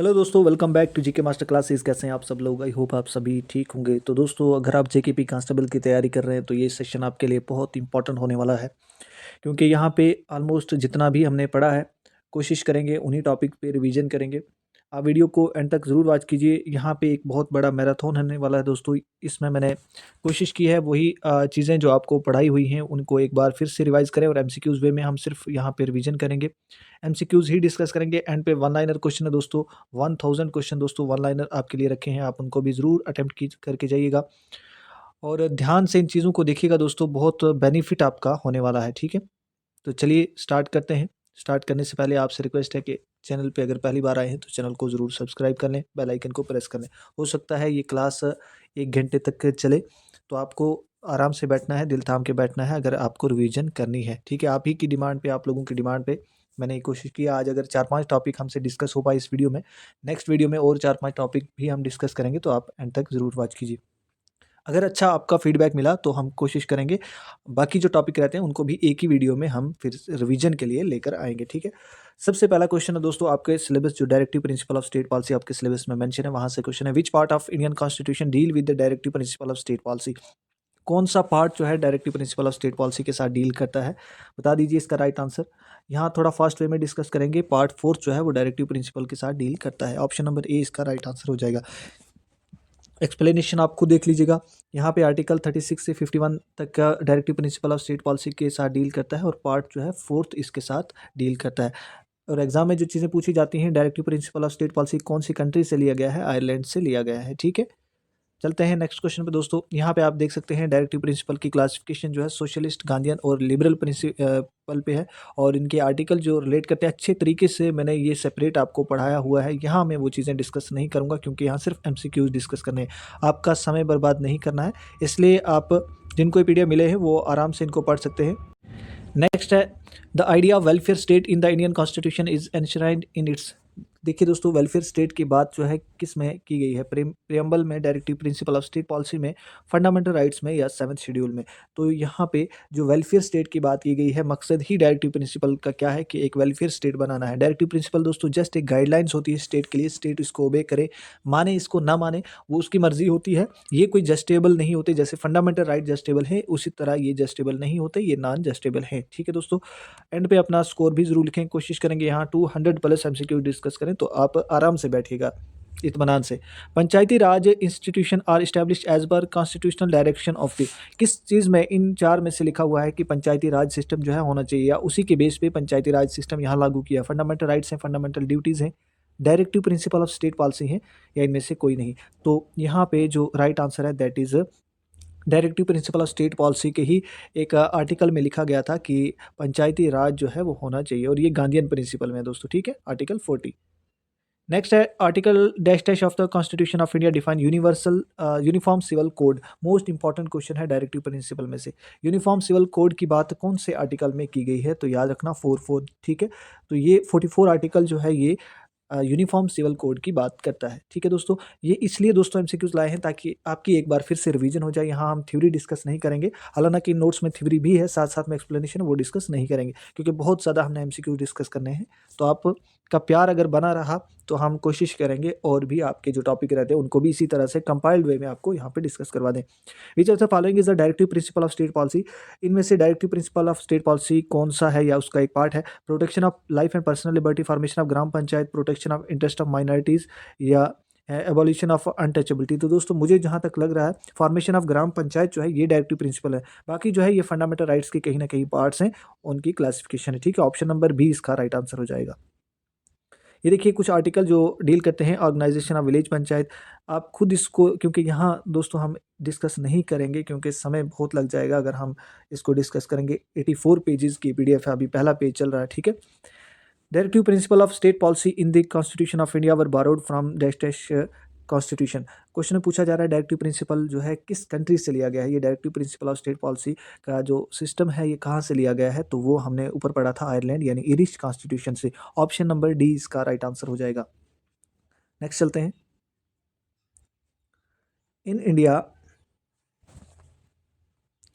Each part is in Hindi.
हेलो दोस्तों, welcome back to GK master classes. कैसे हैं आप सब लोग? आई होप आप सभी ठीक होंगे। तो दोस्तों, अगर आप जेकेपी कांस्टेबल की तैयारी कर रहे हैं तो ये सेशन आपके लिए बहुत इंपॉर्टेंट होने वाला है, क्योंकि यहाँ पे ऑलमोस्ट जितना भी हमने पढ़ा है कोशिश करेंगे उन्हीं टॉपिक पे रिवीजन करेंगे। आप वीडियो को एंड तक ज़रूर वॉच कीजिए। यहाँ पे एक बहुत बड़ा मैराथन होने वाला है दोस्तों। इसमें मैंने कोशिश की है वही चीज़ें जो आपको पढ़ाई हुई हैं उनको एक बार फिर से रिवाइज़ करें, और एमसीक्यूज़ वे में हम सिर्फ यहाँ पे रिवीजन करेंगे, एमसीक्यूज़ ही डिस्कस करेंगे। एंड पे वन लाइनर क्वेश्चन है दोस्तों, 1000 क्वेश्चन दोस्तों वन लाइनर आपके लिए रखे हैं। आप उनको भी ज़रूर अटेम्प्ट की करके जाइएगा और ध्यान से इन चीज़ों को देखिएगा दोस्तों, बहुत बेनिफिट आपका होने वाला है। ठीक है, तो चलिए स्टार्ट करते हैं। स्टार्ट करने से पहले आपसे रिक्वेस्ट है कि चैनल पे अगर पहली बार आए हैं तो चैनल को ज़रूर सब्सक्राइब कर लें, बेल आइकन को प्रेस कर लें। हो सकता है ये क्लास 1 घंटे तक चले, तो आपको आराम से बैठना है, दिल थाम के बैठना है अगर आपको रिवीजन करनी है। ठीक है, आप ही की डिमांड पे, आप लोगों की डिमांड पे मैंने ये कोशिश की। आज अगर 4-5 टॉपिक हमसे डिस्कस हो पाए इस वीडियो में, नेक्स्ट वीडियो में और 4-5 टॉपिक भी हम डिस्कस करेंगे, तो आप एंड तक ज़रूर वॉच कीजिए। अगर अच्छा आपका फीडबैक मिला तो हम कोशिश करेंगे बाकी जो टॉपिक रहते हैं उनको भी एक ही वीडियो में हम फिर रिवीजन के लिए लेकर आएंगे। ठीक है, सबसे पहला क्वेश्चन है दोस्तों, आपके सिलेबस जो directive principle of state policy आपके सिलेबस में मेंशन है, वहां से क्वेश्चन है, विच part of Indian constitution deal with the directive principle of state policy. कौन सा पार्ट जो है directive principle of state policy के साथ डील करता है? बता दीजिए इसका राइट आंसर। यहाँ थोड़ा फास्ट वे में डिस्कस करेंगे। पार्ट 4 जो है वो डायरेक्टिव प्रिंसिपल के साथ डील करता है। ऑप्शन नंबर ए इसका राइट आंसर हो जाएगा। एक्सप्लेनेशन आप खुद देख लीजिएगा। यहाँ पे आर्टिकल 36 से 51 तक का directive principle of state policy के साथ डील करता है, और पार्ट जो है 4th इसके साथ डील करता है। और एग्जाम में जो चीज़ें पूछी जाती हैं, directive principle of state policy कौन सी कंट्री से लिया गया है? आयरलैंड से लिया गया है। ठीक है, चलते हैं नेक्स्ट क्वेश्चन पे दोस्तों। यहाँ पे आप देख सकते हैं डायरेक्टिव प्रिंसिपल की क्लासिफिकेशन जो है सोशलिस्ट, गांधीयन और लिबरल प्रिंसिपल पे है, और इनके आर्टिकल जो रिलेट करते हैं अच्छे तरीके से मैंने ये सेपरेट आपको पढ़ाया हुआ है। यहाँ मैं वो चीज़ें डिस्कस नहीं करूँगा, क्योंकि यहाँ सिर्फ एमसीक्यूज डिस्कस करने हैं, आपका समय बर्बाद नहीं करना है। इसलिए आप जिनको ये पीडीएफ मिले हैं वो आराम से इनको पढ़ सकते हैं। नेक्स्ट है, the idea of welfare state in the Indian constitution is enshrined in its. देखिए दोस्तों, वेलफेयर स्टेट की बात जो है किस में की गई है? प्रियम्बल में, directive principle of state policy में, फंडामेंटल राइट्स में, या 7th शेड्यूल में। तो यहाँ पे जो वेलफेयर स्टेट की बात की गई है, मकसद ही डायरेक्टिव प्रिंसिपल का क्या है कि एक वेलफेयर स्टेट बनाना है। डायरेक्टिव प्रिंसिपल दोस्तों जस्ट एक गाइडलाइंस होती है स्टेट के लिए, स्टेट इसको ओबे करे, माने इसको ना माने वो उसकी मर्जी होती है। ये कोई जस्टेबल नहीं होते, जैसे फंडामेंटल राइट जस्टेबल है उसी तरह ये जस्टेबल नहीं होते, ये नॉन जस्टेबल है। ठीक है दोस्तों, एंड पे अपना स्कोर भी जरूर लिखें। कोशिश करेंगे यहाँ 200 प्लस एमसीक्यू डिस्कस करें, तो आप आराम से बैठिएगा इत्मीनान से। Panchayati Raj institution are establish as per constitutional direction of the. किस चीज़ में इन चार में से लिखा हुआ है कि पंचायती राज सिस्टम जो है होना चाहिए, या उसी के बेस पे पंचायती राज सिस्टम यहाँ लागू किया? फंडामेंटल राइट्स हैं, फंडामेंटल ड्यूटीज़ हैं, directive principle of state policy है, या इनमें से कोई नहीं? तो यहाँ पे जो राइट आंसर है that is directive principle of state policy के ही एक आर्टिकल में लिखा गया था कि पंचायती राज जो है वो होना चाहिए, और ये गांधीयन प्रिंसिपल में है दोस्तों। ठीक है, आर्टिकल 40। नेक्स्ट है, article dash dash of the constitution of India define universal uniform civil code. Most important question है डायरेक्टिव प्रिंसिपल में से। यूनिफॉर्म सिविल कोड की बात कौन से आर्टिकल में की गई है? तो याद रखना 44। ठीक है, तो ये 44 आर्टिकल जो है ये यूनिफॉर्म सिविल कोड की बात करता है। ठीक है दोस्तों, ये इसलिए दोस्तों एमसीक्यूज लाए हैं ताकि आपकी एक बार फिर से रिवीजन हो जाए। यहाँ हम थ्योरी डिस्कस नहीं करेंगे, हालांकि नोट्स में थ्योरी भी है, साथ साथ में एक्सप्लेनेशन वो डिस्कस नहीं करेंगे, क्योंकि बहुत ज़्यादा हमने एमसीक्यूज डिस्कस करने हैं। तो आपका प्यार अगर बना रहा तो हम कोशिश करेंगे और भी आपके जो टॉपिक रहते हैं उनको भी इसी तरह से कंपाइल्ड वे में आपको यहाँ पे डिस्कस करवा दें। विच of the following is the directive principle of state policy. इनमें से directive principle of state policy कौन सा है, या उसका एक पार्ट है? Protection of life and personal liberty, formation of gram panchayat, protection of interest of minorities, या एबॉलिशन ऑफ अनटचेबिलिटी। तो दोस्तों मुझे जहाँ तक लग रहा है फॉर्मेशन ऑफ ग्राम पंचायत जो है ये डायरेक्टिव प्रिंसिपल है, बाकी जो है ये फंडामेंटल राइट्स के कहीं ना कहीं पार्ट्स हैं, उनकी क्लासिफिकेशन है। ठीक है, ऑप्शन नंबर बी इसका राइट आंसर हो जाएगा। ये देखिए कुछ आर्टिकल जो डील करते हैं ऑर्गेनाइजेशन ऑफ विलेज पंचायत। आप खुद इसको, क्योंकि यहाँ दोस्तों हम डिस्कस नहीं करेंगे क्योंकि समय बहुत लग जाएगा अगर हम इसको डिस्कस करेंगे। 84 पेजेस की पीडीएफ है, अभी पहला पेज चल रहा है। ठीक है, directive principle of state policy in the constitution of India were borrowed from dash dash constitution. Question में पूछा जा रहा है डायरेक्टिव प्रिंसिपल जो है किस कंट्री से लिया गया है? ये directive principle of state policy का जो सिस्टम है ये कहाँ से लिया गया है? तो वो हमने ऊपर पढ़ा था आयरलैंड यानी इरिश कॉन्स्टिट्यूशन से। ऑप्शन नंबर डी इसका राइट आंसर हो जाएगा। नेक्स्ट चलते हैं। In India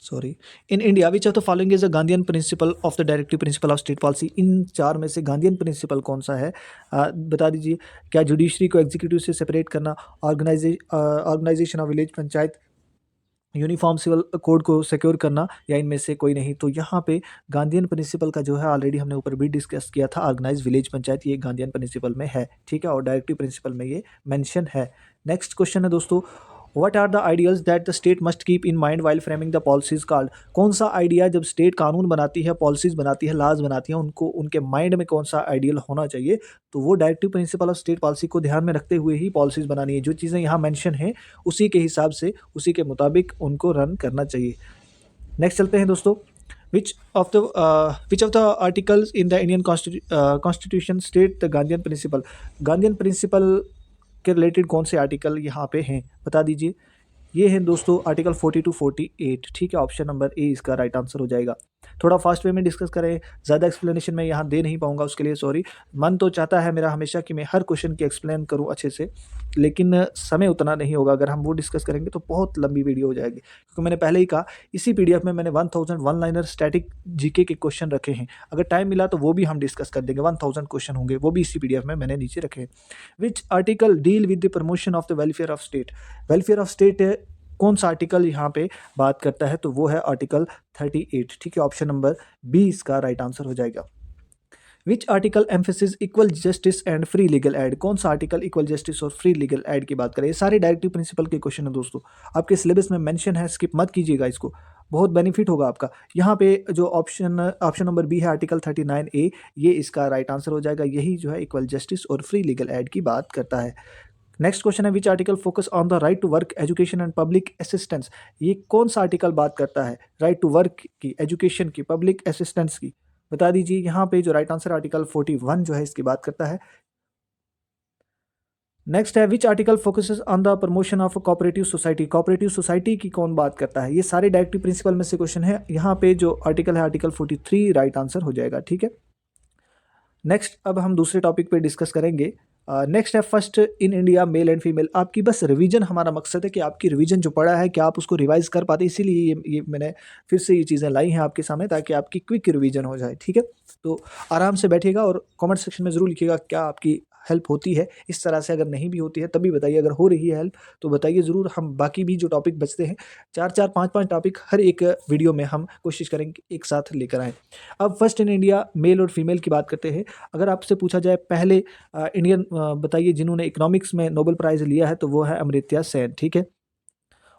sorry, in India which of the following is a Gandhian principle of the directive principle of state policy. इन चार में से गांधीयन प्रिंसिपल कौन सा है? बता दीजिए। क्या जुडिशरी को एग्जीक्यूटिव से सेपरेट करना, organisation of village panchayat, uniform civil code को सिक्योर करना, या इनमें से कोई नहीं? तो यहाँ पे गांधीयन प्रिंसिपल का जो है ऑलरेडी हमने ऊपर भी डिस्कस किया था, ऑर्गेनाइज विलेज पंचायत, ये गांधीयन प्रिंसिपल में है, ठीक है, और डायरेक्टिव प्रिंसिपल में ये मेंशन है। नेक्स्ट क्वेश्चन है दोस्तों, what are the ideas that the state must keep in mind while framing the policies called. कौन सा आइडिया जब स्टेट कानून बनाती है, पॉलिसीज बनाती है, लॉज बनाती है, उनको उनके माइंड में कौन सा आइडियल होना चाहिए? तो वो directive principle of state policy को ध्यान में रखते हुए ही पॉलिसीज बनानी है। जो चीज़ें यहाँ मेंशन है उसी के हिसाब से, उसी के मुताबिक उनको रन करना चाहिए। नेक्स्ट चलते हैं दोस्तों, which of the articles in the Indian constitution state the Gandhian principle. Gandhian principle के रिलेटेड कौन से आर्टिकल यहाँ पे हैं, बता दीजिए। ये हैं दोस्तों आर्टिकल 40 टू 48, ठीक है, ऑप्शन नंबर ए इसका राइट आंसर हो जाएगा। थोड़ा फास्ट वे में डिस्कस करें, ज़्यादा एक्सप्लेनेशन मैं यहाँ दे नहीं पाऊंगा, उसके लिए सॉरी। मन तो चाहता है मेरा हमेशा कि मैं हर क्वेश्चन की एक्सप्लेन करूँ अच्छे से, लेकिन समय उतना नहीं होगा। अगर हम वो डिस्कस करेंगे तो बहुत लंबी वीडियो हो जाएगी, क्योंकि मैंने पहले ही कहा इसी पीडीएफ में मैंने 1000 वन लाइनर स्टैटिक जीके के क्वेश्चन रखे हैं। अगर टाइम मिला तो वो भी हम डिस्कस कर देंगे, 1000 क्वेश्चन होंगे, वो भी इसी पीडीएफ में मैंने नीचे रखे हैं। Which article deal with the promotion of the welfare of state. Welfare of state कौन सा आर्टिकल यहाँ पे बात करता है? तो वो है आर्टिकल 38, ठीक है, ऑप्शन नंबर बी इसका राइट आंसर हो जाएगा। Which article emphasis equal justice and free legal add. कौन सा आर्टिकल इक्वल जस्टिस और फ्री लीगल एड की बात करें? ये सारे डायरेक्टिव प्रिंसिपल के क्वेश्चन है दोस्तों, आपके सिलेबस में मेंशन है, स्किप मत कीजिएगा इसको, बहुत बेनिफिट होगा आपका। यहाँ पे जो ऑप्शन ऑप्शन नंबर बी है आर्टिकल 39A, ये इसका राइट आंसर हो जाएगा। यही जो है इक्वल जस्टिस और फ्री लीगल एड की बात करता है। नेक्स्ट क्वेश्चन है, which article focus on the right to work education and public assistance. ये कौन सा आर्टिकल बात करता है राइट टू वर्क की, एजुकेशन की, पब्लिक असिस्टेंस की? बता दीजिए। यहाँ पे जो राइट आंसर आर्टिकल 41 जो है इसकी बात करता है। नेक्स्ट है, which article focuses on the promotion of cooperative society. Cooperative society की कौन बात करता है? ये सारे डायरेक्टिव प्रिंसिपल में से क्वेश्चन है। यहाँ पे जो आर्टिकल है आर्टिकल 43 राइट आंसर हो जाएगा, ठीक है। नेक्स्ट अब हम दूसरे टॉपिक पे डिस्कस करेंगे। नेक्स्ट है, first in India male and female. आपकी बस रिवीजन, हमारा मकसद है कि आपकी रिवीजन जो पढ़ा है क्या आप उसको रिवाइज कर पाते, इसीलिए ये मैंने फिर से ये चीज़ें लाई हैं आपके सामने, ताकि आपकी क्विक रिवीजन हो जाए, ठीक है। तो आराम से बैठिएगा और कमेंट सेक्शन में ज़रूर लिखिएगा क्या आपकी हेल्प होती है इस तरह से। अगर नहीं भी होती है तब भी बताइए, अगर हो रही है हेल्प तो बताइए ज़रूर। हम बाकी भी जो टॉपिक बचते हैं, 4-4 5-5 टॉपिक हर एक वीडियो में हम कोशिश करेंगे एक साथ लेकर आएँ। अब फर्स्ट इन इंडिया मेल और फीमेल की बात करते हैं। अगर आपसे पूछा जाए पहले इंडियन बताइए जिन्होंने इकोनॉमिक्स में नोबेल प्राइज़ लिया है, तो वो है अमर्त्य सेन, ठीक है।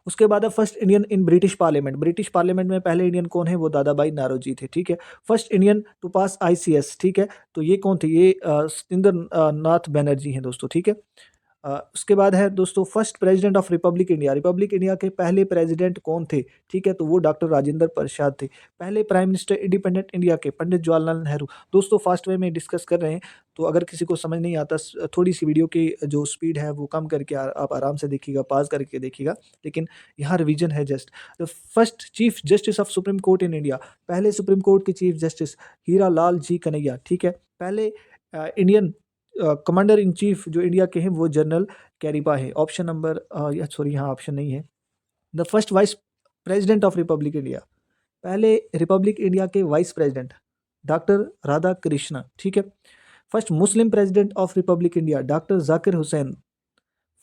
उसके बाद है first Indian in British parliament. British parliament में पहले इंडियन कौन है? वो दादा भाई नारोजी थे, ठीक है। First Indian to pass ICS, ठीक है, तो ये कौन थे? ये सत्येंद्र नाथ बनर्जी हैं दोस्तों, ठीक है। उसके बाद है दोस्तों first president of Republic India. Republic India के पहले प्रेसिडेंट कौन थे? ठीक है, तो वो डॉक्टर राजेंद्र प्रसाद थे। पहले प्राइम मिनिस्टर इंडिपेंडेंट इंडिया के पंडित जवाहरलाल नेहरू। दोस्तों फास्ट वे में डिस्कस कर रहे हैं, तो अगर किसी को समझ नहीं आता, थोड़ी सी वीडियो की जो स्पीड है वो कम करके आप आराम से देखिएगा, पास करके देखिएगा, लेकिन यहाँ रिवीजन है just. The first chief justice of supreme court in India. पहले सुप्रीम कोर्ट के चीफ जस्टिस हीरा लाल जी कन्हैया, ठीक है। पहले इंडियन कमांडर इन चीफ जो इंडिया के हैं वो जनरल कैरिपा है। ऑप्शन नंबर सॉरी यहाँ ऑप्शन नहीं है। The first vice president of Republic India. पहले रिपब्लिक इंडिया के vice president doctor Radha Krishna, ठीक है। First Muslim president of Republic India doctor Zakir Hussain.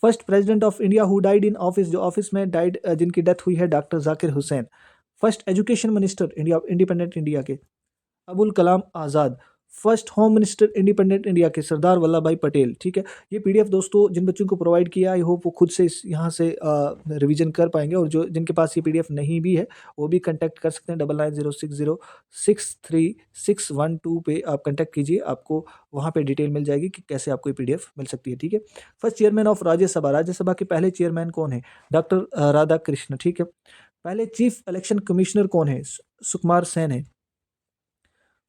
First president of India who died in office, जो ऑफिस में डाइड जिनकी डेथ हुई है, doctor Zakir Hussain. First education minister India independent India के Abul Kalam Azad. First home minister independent India के सरदार वल्लभ भाई पटेल, ठीक है। ये पीडीएफ दोस्तों जिन बच्चों को प्रोवाइड किया, आई होप वो खुद से इस यहाँ से रिवीजन कर पाएंगे, और जो जिनके पास ये पीडीएफ नहीं भी है वो भी कांटेक्ट कर सकते हैं। 9906063612 पे आप कांटेक्ट कीजिए, आपको वहाँ पे डिटेल मिल जाएगी कि कैसे आपको ये पीडीएफ मिल सकती है, ठीक है। First chairman of Rajya Sabha. Rajya Sabha के पहले चेयरमैन कौन है? डॉक्टर राधा कृष्ण, ठीक है। पहले चीफ इलेक्शन कमिश्नर कौन है? सुकुमार सेन है।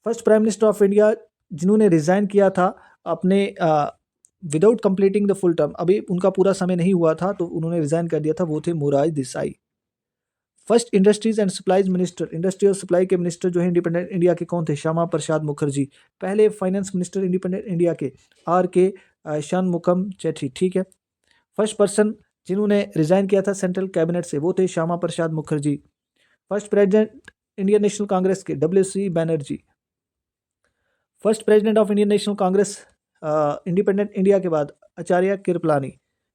First prime minister of India जिन्होंने रिज़ाइन किया था अपने without completing the full term, अभी उनका पूरा समय नहीं हुआ था तो उन्होंने रिज़ाइन कर दिया था, वो थे Morarji Desai. First industries and supplies minister, industry और सप्लाई के मिनिस्टर जो है इंडिपेंडेंट इंडिया के कौन थे? श्यामा प्रसाद मुखर्जी। पहले फाइनेंस मिनिस्टर इंडिपेंडेंट इंडिया के RK शनमुखम चेट्टी, ठीक है। फर्स्ट पर्सन जिन्होंने रिज़ाइन किया था सेंट्रल कैबिनेट से, वो थे Shyama Prasad Mukherjee. First president Indian National Congress के WC Banerjee. First president of Indian National Congress independent India के बाद आचार्य कृपलानी।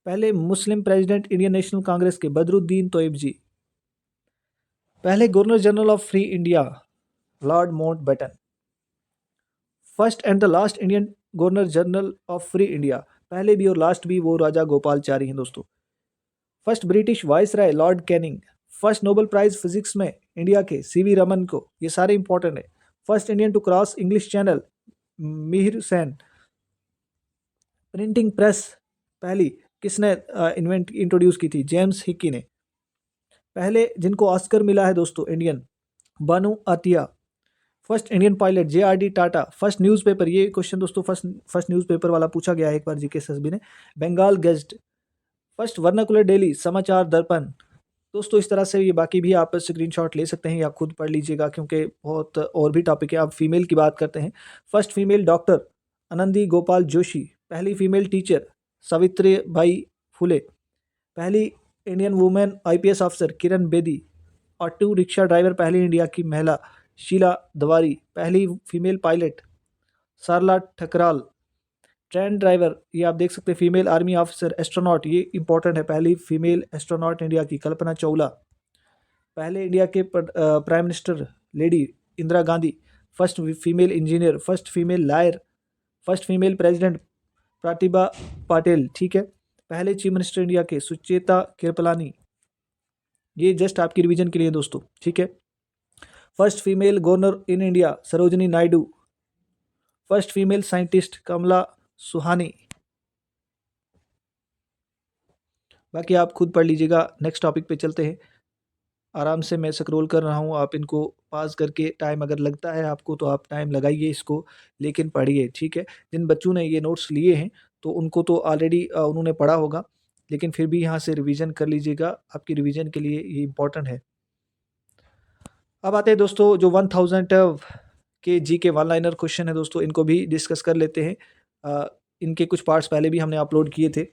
पहले Muslim president Indian National Congress के बदरुद्दीन तोयब जी। पहले governor general of free India lord Mountbatten. First and the last Indian governor general of free India, पहले भी और लास्ट भी वो राजा गोपालचारी हैं दोस्तों। First British viceroy lord Canning. First Nobel prize physics में इंडिया के CV रमन को, ये सारे इंपॉर्टेंट है। First Indian to cross English channel Mihir Hussain. Printing press पहली किसने इंट्रोड्यूस की थी? जेम्स हिक्की ने। पहले जिनको ऑस्कर मिला है दोस्तों Indian, Bhanu Athaiya. First Indian pilot JRD Tata. First newspaper, ये क्वेश्चन दोस्तों फर्स्ट न्यूज़पेपर वाला पूछा गया है एक बार जीके SSB ने, Bengal gazette. First vernacular daily Samachar Darpan. दोस्तों इस तरह से ये बाकी भी आप स्क्रीनशॉट ले सकते हैं या खुद पढ़ लीजिएगा क्योंकि बहुत और भी टॉपिक है। आप फीमेल की बात करते हैं। First female doctor Anandi Gopal Joshi. पहली फीमेल टीचर सावित्रीबाई फुले। पहली Indian women IPS officer Kiran Bedi. Auto rickshaw driver पहली इंडिया की महिला शीला दवारी। पहली female pilot Sarla Thakral. Train driver, ये आप देख सकते हैं, फीमेल आर्मी ऑफिसर। एस्ट्रोनॉट, ये इंपॉर्टेंट है, पहली फीमेल एस्ट्रोनॉट इंडिया की कल्पना चावला। पहले इंडिया के prime minister lady Indira Gandhi. First female engineer, first female lawyer, first female president Pratibha Patil. ठीक है, पहले चीफ मिनिस्टर इंडिया के सुचेता कृपलानी। ये जस्ट आपकी रिवीजन के लिए दोस्तों, ठीक है। First female governor in India Sarojini Naidu. First female scientist Kamala Suhani. बाकी आप खुद पढ़ लीजिएगा। नेक्स्ट टॉपिक पे चलते हैं। आराम से मैं स्क्रॉल कर रहा हूँ, आप इनको पास करके टाइम अगर लगता है आपको तो आप टाइम लगाइए इसको, लेकिन पढ़िए, ठीक है। जिन बच्चों ने ये नोट्स लिए हैं तो उनको तो ऑलरेडी उन्होंने पढ़ा होगा, लेकिन फिर भी यहाँ से रिवीजन कर लीजिएगा, आपकी रिवीजन के लिए ये इम्पोर्टेंट है। अब आते हैं दोस्तों जो 1000 के GK वन लाइनर क्वेश्चन है दोस्तों, इनको भी डिस्कस कर लेते हैं। इनके कुछ पार्ट्स पहले भी हमने अपलोड किए थे,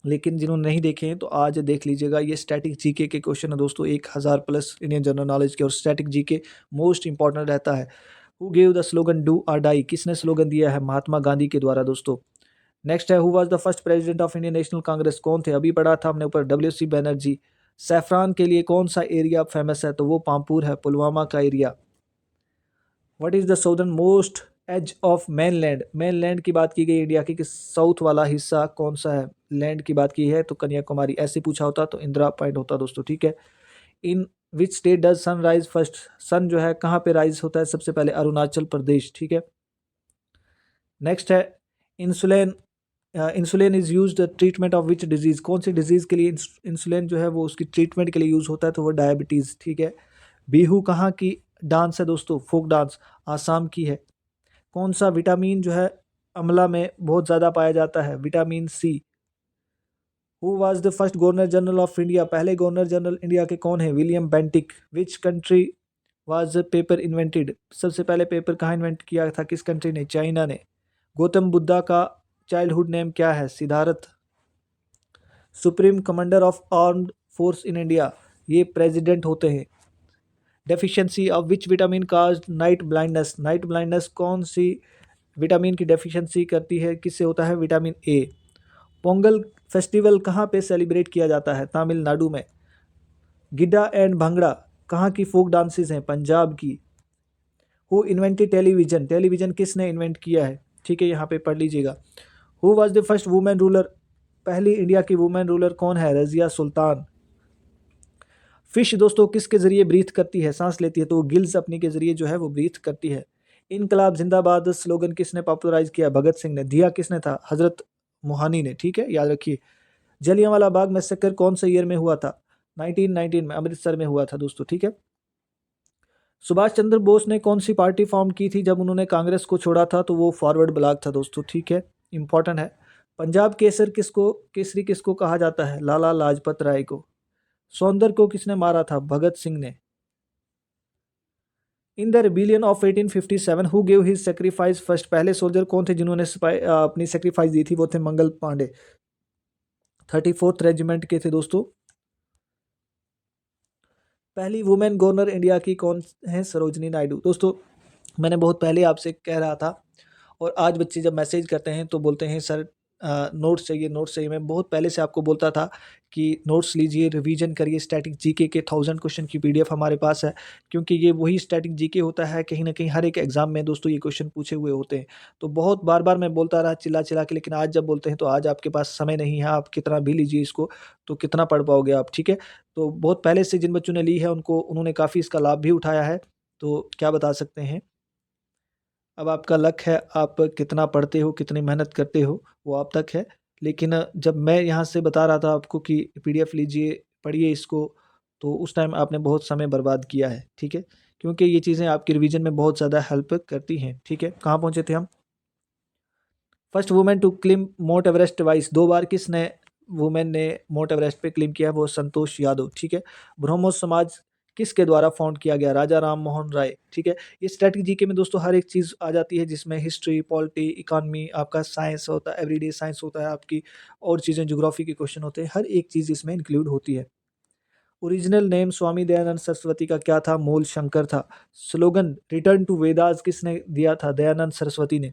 लेकिन जिन्होंने नहीं देखे हैं तो आज देख लीजिएगा। ये स्टैटिक GK के क्वेश्चन है दोस्तों, 1000+ इंडियन जनरल नॉलेज के, और स्टैटिक GK मोस्ट इंपॉर्टेंट रहता है। Who gave the slogan do और डाई, किसने स्लोगन दिया है? महात्मा गांधी के द्वारा दोस्तों। नेक्स्ट है who was the first president of Indian National Congress, कौन थे? अभी पढ़ा था हमने ऊपर, WC बैनर्जी। सैफरान के लिए कौन सा एरिया फेमस है? तो वो पामपुर है, पुलवामा का area. What is the southern most edge of mainland, mainland की बात की गई इंडिया की, कि साउथ वाला हिस्सा कौन सा है? लैंड की बात की है तो कन्याकुमारी। ऐसे पूछा होता तो इंदिरा पॉइंट होता दोस्तों, ठीक है। In which state does sun rise first, sun जो है कहाँ पे राइज होता है सबसे पहले? अरुणाचल प्रदेश, ठीक है। नेक्स्ट है insulin, insulin is use treatment of which disease, कौन सी डिजीज के लिए इंसुलिन जो है वो उसकी ट्रीटमेंट के लिए यूज होता है? तो वो डायबिटीज, ठीक है। बिहू कहाँ की डांस है दोस्तों? फोक डांस आसाम की है। कौन सा विटामिन जो है अमला में बहुत ज़्यादा पाया जाता है? Vitamin C। Who was the first governor general of India, पहले गवर्नर जनरल इंडिया के कौन है? William Bentinck. Which country was paper invented, सबसे पहले पेपर कहाँ इन्वेंट किया था? किस कंट्री ने? चाइना ने। गौतम बुद्धा का चाइल्डहुड नेम क्या है? Siddharth. Supreme commander of armed force in India, ये प्रेसिडेंट होते हैं। Deficiency of which vitamin cause night blindness, night blindness कौन सी विटामिन की डेफिशिएंसी करती है? किससे होता है? Vitamin A। पोंगल फेस्टिवल कहाँ पे सेलिब्रेट किया जाता है? तमिलनाडु में। गिड्डा एंड भांगड़ा कहाँ की फोक डांसेस हैं? पंजाब की। हु इन्वेंटेड टेलीविजन, टेलीविजन किसने इन्वेंट किया है? ठीक है, यहाँ पे पढ़ लीजिएगा। Who was the first women ruler, पहली इंडिया की वुमेन रूलर कौन है? रजिया सुल्तान। फिश दोस्तों किसके जरिए ब्रीथ करती है, सांस लेती है? तो वो गिल्स अपनी के जरिए जो है वो ब्रीथ करती है। इनकलाब जिंदाबाद स्लोगन किसने पॉपुलराइज किया? भगत सिंह ने। दिया किसने था? हजरत मोहानी ने, ठीक है, याद रखिए। जलियांवाला बाग मैसेकर कौन से ईयर में हुआ था? 1919 में, अमृतसर में हुआ था दोस्तों, ठीक है। सुभाष चंद्र बोस ने कौन सी पार्टी फॉर्म की थी जब उन्होंने कांग्रेस को छोड़ा था? तो वो फॉरवर्ड ब्लॉक था दोस्तों, ठीक है, इंपॉर्टेंट है। पंजाब केसरी किसको कहा जाता है? लाला लाजपत राय को। सौंदर को किसने मारा था? भगत सिंह ने। In the rebellion of 1857 who give his sacrifice first, पहले सोल्जर कौन थे जिन्होंने अपनी सेक्रीफाइस दी थी? वो थे मंगल पांडे, 34th रेजिमेंट के थे दोस्तों। पहली वुमेन गवर्नर इंडिया की कौन है? सरोजनी नायडू। दोस्तों मैंने बहुत पहले आपसे कह रहा था, और आज बच्चे जब मैसेज करते हैं तो बोलते हैं सर नोट्स चाहिए, नोट्स चाहिए। मैं बहुत पहले से आपको बोलता था कि नोट्स लीजिए, रिवीजन करिए। स्टैटिक जीके के 1000 क्वेश्चन की पीडीएफ हमारे पास है, क्योंकि ये वही स्टैटिक जीके होता है। कहीं ना कहीं हर एक एग्जाम में दोस्तों ये क्वेश्चन पूछे हुए होते हैं। तो बहुत बार बार मैं बोलता रहा चिल्ला चिल्ला के, लेकिन आज जब बोलते हैं तो आज आपके पास समय नहीं है। आप कितना भी लीजिए इसको, तो कितना पढ़ पाओगे आप? ठीक है। तो बहुत पहले से जिन बच्चों ने ली है उन्होंने काफ़ी इसका लाभ भी उठाया है। तो क्या बता सकते हैं, अब आपका लक है, आप कितना पढ़ते हो, कितनी मेहनत करते हो, वो आप तक है। लेकिन जब मैं यहाँ से बता रहा था आपको कि पीडीएफ लीजिए, पढ़िए इसको, तो उस टाइम आपने बहुत समय बर्बाद किया है, ठीक है? क्योंकि ये चीज़ें आपकी रिवीजन में बहुत ज़्यादा हेल्प करती हैं, ठीक है? कहाँ पहुँचे थे हम? First women to climb Mount Everest twice. 2 बार किसने वुमेन ने माउंट एवरेस्ट पे क्लिम किया है? वो संतोष यादव, ठीक है। ब्रह्मो समाज किसके द्वारा फाउंड किया गया? राजा राम मोहन राय, ठीक है। ये स्टैटिक जीके में दोस्तों हर एक चीज़ आ जाती है, जिसमें हिस्ट्री, पॉलिटी, इकोनॉमी, आपका साइंस होता है, एवरीडे साइंस होता है, आपकी और चीज़ें ज्योग्राफी के क्वेश्चन होते हैं, हर एक चीज़ इसमें इंक्लूड होती है। ओरिजिनल नेम स्वामी दयानंद सरस्वती का क्या था? मूल शंकर था। स्लोगन रिटर्न टू वेदास किसने दिया था? दयानंद सरस्वती ने।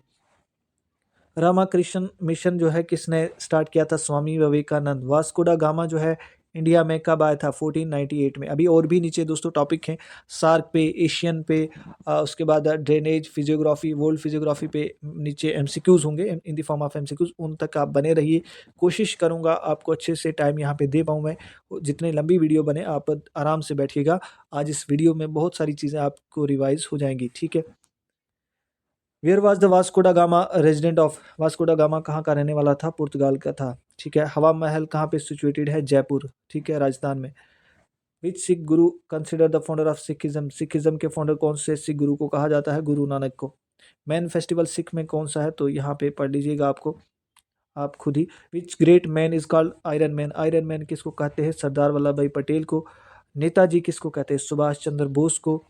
रामाकृष्ण मिशन जो है किसने स्टार्ट किया था? स्वामी विवेकानंद। वास्को डा गामा जो है इंडिया में कब आया था? 1498 में। अभी और भी नीचे दोस्तों टॉपिक हैं, सार्क पे, एशियन पे, उसके बाद ड्रेनेज, फिजियोग्राफी, वर्ल्ड फिजियोग्राफी पे नीचे एमसीक्यूज होंगे in the form of MCQs. उन तक आप बने रहिए। कोशिश करूंगा आपको अच्छे से टाइम यहाँ पे दे पाऊँ मैं। जितनी लंबी वीडियो बने आप आराम से बैठिएगा। आज इस वीडियो में बहुत सारी चीज़ें आपको रिवाइज हो जाएंगी, ठीक है। वेयर वाज द वास्को डा गामा रेजिडेंट ऑफ? वास्को डा गामा कहाँ का रहने वाला था? पुर्तगाल का था, ठीक है। हवा महल कहाँ पे सिचुएटेड है? जयपुर, ठीक है, राजस्थान में। विच सिख गुरु consider the founder of Sikhism? Sikhism के फाउंडर कौन से सिख गुरु को कहा जाता है? गुरु नानक को। मैन फेस्टिवल सिख में कौन सा है? तो यहाँ पे पढ़ लीजिएगा आपको आप खुद ही। Which great man is called iron man? Iron man किसको कहते हैं? सरदार वल्लभ भाई पटेल को। नेताजी किसको कहते हैं? सुभाष चंद्र बोस को।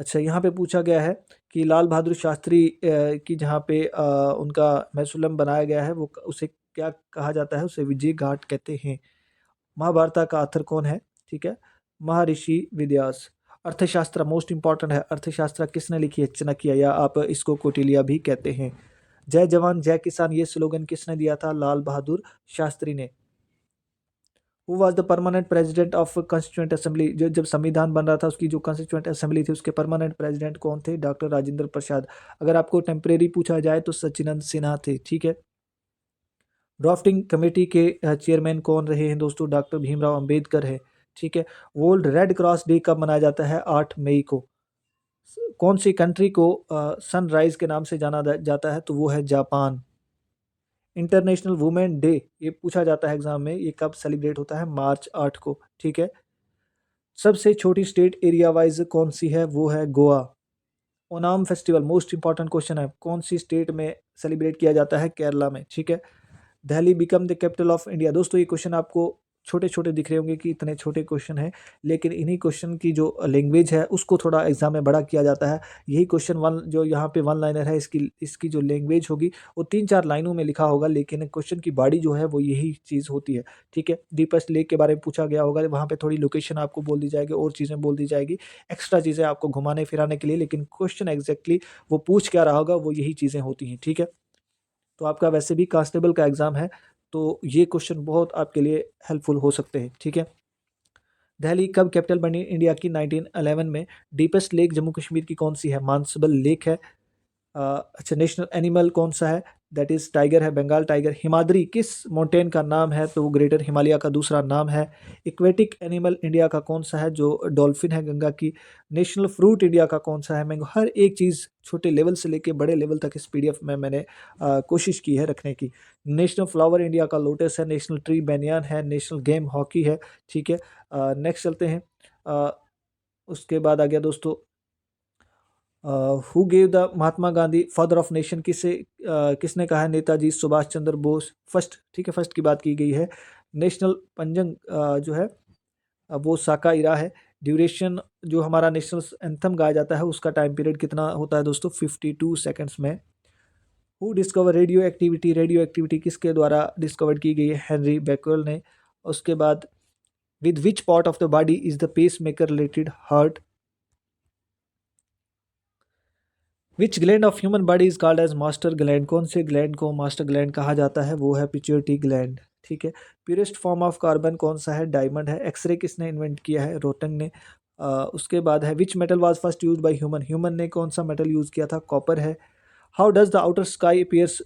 अच्छा, यहाँ पे पूछा गया है कि लाल बहादुर शास्त्री की जहाँ पे उनका मैसूलम बनाया गया है, वो उसे क्या कहा जाता है? उसे विजय घाट कहते हैं। महाभारत का आथर कौन है? ठीक है, महर्षि व्यास। अर्थशास्त्र मोस्ट इंपॉर्टेंट है। अर्थशास्त्र किसने लिखी है? चाणक्य, या आप इसको कौटिल्य भी कहते हैं। जय जवान जय किसान ये स्लोगन किसने दिया था? लाल बहादुर शास्त्री ने। Who was the permanent president of constituent assembly? जो जब संविधान बन रहा था उसकी जो कॉन्स्टिट्यूंट असेंबली थी उसके परमानेंट प्रेसिडेंट कौन थे? डॉक्टर राजेंद्र प्रसाद। अगर आपको टेम्परेरी पूछा जाए तो सच्चिदानंद सिन्हा थे, ठीक है। ड्राफ्टिंग कमेटी के चेयरमैन कौन रहे हैं दोस्तों? डॉक्टर भीमराव अंबेडकर है, ठीक है। वर्ल्ड रेड क्रॉस डे कब मनाया जाता है? 8 मई को। कौन सी कंट्री को सनराइज के नाम से जाना जाता है? तो वो है जापान। इंटरनेशनल वुमेन डे ये पूछा जाता है एग्जाम में, ये कब सेलिब्रेट होता है? मार्च 8 को, ठीक है। सबसे छोटी स्टेट एरिया वाइज कौन सी है? वो है Goa. Onam festival most important question है, कौन सी स्टेट में सेलिब्रेट किया जाता है? केरला में, ठीक है। Delhi become the capital of India. दोस्तों ये क्वेश्चन आपको छोटे छोटे दिख रहे होंगे कि इतने छोटे क्वेश्चन हैं, लेकिन इन्हीं क्वेश्चन की जो लैंग्वेज है उसको थोड़ा एग्जाम में बड़ा किया जाता है। यही क्वेश्चन वन जो यहाँ पे वन लाइनर है, इसकी इसकी जो लैंग्वेज होगी वो 3-4 लाइनों में लिखा होगा, लेकिन क्वेश्चन की बॉडी जो है वो यही चीज़ होती है, ठीक है। डीपेस्ट लेक के बारे में पूछा गया होगा, वहाँ पे थोड़ी लोकेशन आपको बोल दी जाएगी और चीज़ें बोल दी जाएगी, एक्स्ट्रा चीज़ें आपको घुमाने फिराने के लिए, लेकिन क्वेश्चन एग्जैक्टली वो पूछ क्या रहा होगा वो यही चीज़ें होती हैं, ठीक है। तो आपका वैसे भी कांस्टेबल का एग्जाम है, तो ये क्वेश्चन बहुत आपके लिए हेल्पफुल हो सकते हैं, ठीक है। दिल्ली कब कैपिटल बनी इंडिया की? 1911 में। डीपेस्ट लेक जम्मू कश्मीर की कौन सी है? मानसबल लेक है। अच्छा, नेशनल एनिमल कौन सा है? दैट इज टाइगर है, बंगाल टाइगर। हिमाद्री किस माउंटेन का नाम है? तो वो ग्रेटर हिमालय का दूसरा नाम है। इक्वेटिक एनिमल इंडिया का कौन सा है? जो डॉल्फिन है गंगा की। नेशनल फ्रूट इंडिया का कौन सा है? मैंगो। हर एक चीज़ छोटे लेवल से लेके बड़े लेवल तक इस पीडीएफ में मैंने कोशिश की है रखने की। नेशनल फ्लावर इंडिया का लोटस है। नेशनल ट्री बैनियान है। नेशनल गेम हॉकी है, ठीक है। नेक्स्ट चलते हैं। अ, उसके बाद आ गया दोस्तों, who gave the Mahatma Gandhi father of nation? किसने कहा है? नेताजी सुभाष चंद्र बोस। फर्स्ट, ठीक है, फर्स्ट की बात की गई है। नेशनल पंजंग जो है वो साका इरा है। ड्यूरेशन जो हमारा नेशनल एंथम गाया जाता है उसका टाइम पीरियड कितना होता है दोस्तों? 52 सेकेंड्स में। Who discover radio activity? Radio activity किसके द्वारा डिस्कवर की गई है? हेनरी बैकवेल ने। उसके बाद With which part of the body is the pacemaker related heart? Which gland of human body is called as master gland? कौन से ग्लैंड को मास्टर ग्लैंड कहा जाता है? वो है पिट्यूटरी ग्लैंड। ठीक है। प्यूरेस्ट फॉर्म ऑफ कार्बन कौन सा है? डायमंड है। एक्सरे किसने इन्वेंट किया है? रोटंग ने। उसके बाद है which metal was first use by human? Human ने कौन सा मेटल यूज किया था? कॉपर है। How does the outer sky appears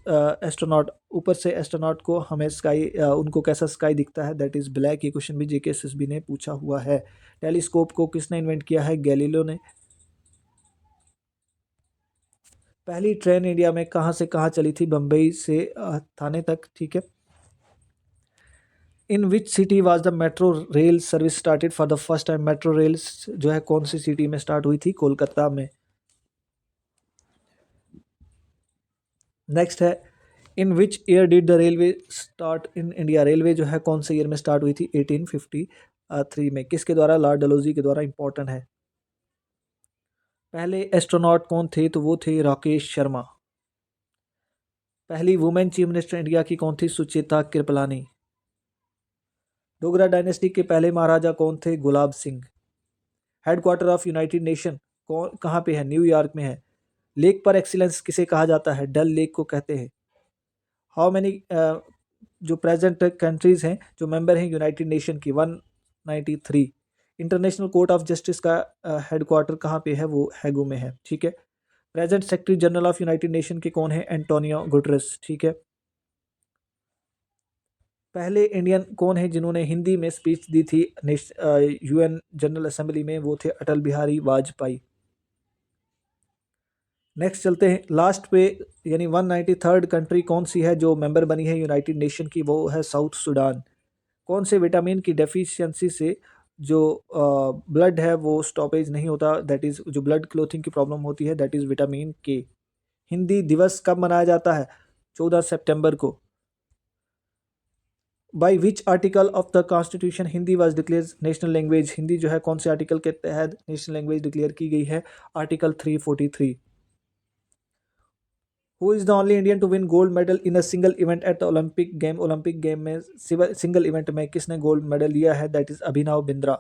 astronaut? ऊपर से एस्ट्रोनॉट को हमें स्काई उनको कैसा स्काई दिखता है? That is black. ये क्वेश्चन भी जेकेएसएसबी ने पूछा हुआ है। टेलीस्कोप को किसने इन्वेंट किया है? गैलीलियो ने। पहली ट्रेन इंडिया में कहाँ से कहाँ चली थी? बम्बई से थाने तक। ठीक है। In which city was the metro rail service started for the first time? Metro rails जो है कौन सी सिटी में स्टार्ट हुई थी? कोलकाता में। नेक्स्ट है in which year did the railway start in India? Railway जो है कौन से ईयर में स्टार्ट हुई थी? 1853 में। किसके द्वारा? लॉर्ड डलहौजी के द्वारा। इंपॉर्टेंट है। पहले एस्ट्रोनॉट कौन थे? तो वो थे राकेश शर्मा। पहली वुमेन चीफ मिनिस्टर इंडिया की कौन थी? सुचेता कृपलानी। डोगरा डायनेस्टी के पहले महाराजा कौन थे? Gulab Singh. Headquarter of United Nation कौन कहाँ पे है? न्यूयॉर्क में है। लेक पर एक्सीलेंस किसे कहा जाता है? डल लेक को कहते हैं। हाउ मैनी जो प्रेजेंट कंट्रीज हैं जो मेंबर हैं यूनाइटेड नेशन की? 193। इंटरनेशनल कोर्ट ऑफ जस्टिस का हेडक्वार्टर कहाँ पे है? वो हैगो में है। ठीक है। Present secretary general of United nation के कौन है? Antonio Guterres. ठीक है। पहले इंडियन कौन है जिन्होंने हिंदी में स्पीच दी थी यूएन जनरल असेंबली में? वो थे अटल बिहारी वाजपेयी। नेक्स्ट चलते हैं लास्ट पे, यानी 193rd कंट्री कौन सी है जो मेंबर बनी है यूनाइटेड नेशन की? वो है साउथ सूडान। कौन से विटामिन की डेफिशिएंसी से जो ब्लड है वो स्टॉपेज नहीं होता? दैट इज़ जो ब्लड क्लोथिंग की प्रॉब्लम होती है, दैट इज़ विटामिन के। हिंदी दिवस कब मनाया जाता है? 14 सितंबर को। By which article of the constitution Hindi was declare national language? Hindi जो है कौन से आर्टिकल के तहत नेशनल लैंग्वेज डिक्लेयर की गई है? Article 343। Who is the only Indian to win gold medal in a single event at the Olympic game? Olympic game में सिंगल इवेंट में किसने गोल्ड मेडल लिया है? That is Abhinav Bindra.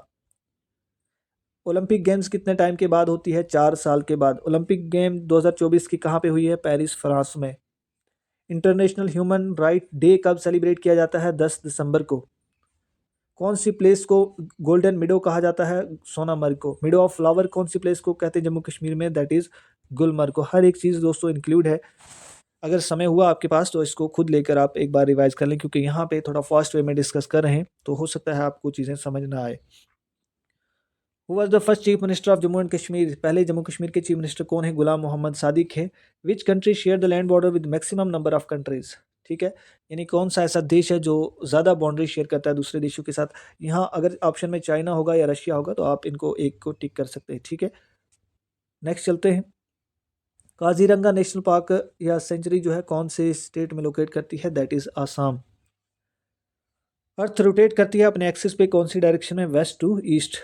Olympic games कितने टाइम के बाद होती है? 4 साल के बाद। ओलंपिक गेम 2024 की कहाँ पे हुई है? पेरिस फ्रांस में। इंटरनेशनल ह्यूमन राइट डे कब सेलिब्रेट किया जाता है? 10 दिसंबर को। कौन सी प्लेस को गोल्डन मिडो कहा जाता है? सोनामर्ग को। मिडो ऑफ फ्लावर कौन सी प्लेस को कहते हैं जम्मू कश्मीर में? दैट इज गुलमर्ग को। हर एक चीज़ दोस्तों इंक्लूड है। अगर समय हुआ आपके पास तो इसको खुद लेकर आप एक बार रिवाइज कर लें, क्योंकि यहाँ पे थोड़ा फास्ट वे में डिस्कस कर रहे हैं तो हो सकता है आपको चीज़ें समझ ना आए। Who was the first chief minister of Jammu and Kashmir? पहले जम्मू कश्मीर के चीफ मिनिस्टर कौन है? गुलाम मोहम्मद सादिक है। Which country share the land border with maximum number of countries? ठीक है। यानी कौन सा ऐसा देश है जो ज़्यादा बाउंड्री शेयर करता है दूसरे देशों के साथ? यहाँ अगर ऑप्शन में चाइना होगा या रशिया होगा तो आप इनको एक को टिक कर सकते हैं। ठीक है। नेक्स्ट चलते हैं। काजीरंगा नेशनल पार्क या सेंचुरी जो है कौन से स्टेट में लोकेट करती है? That is Assam. Earth rotate करती है अपने एक्सिस पे कौन सी डायरेक्शन में? West to east.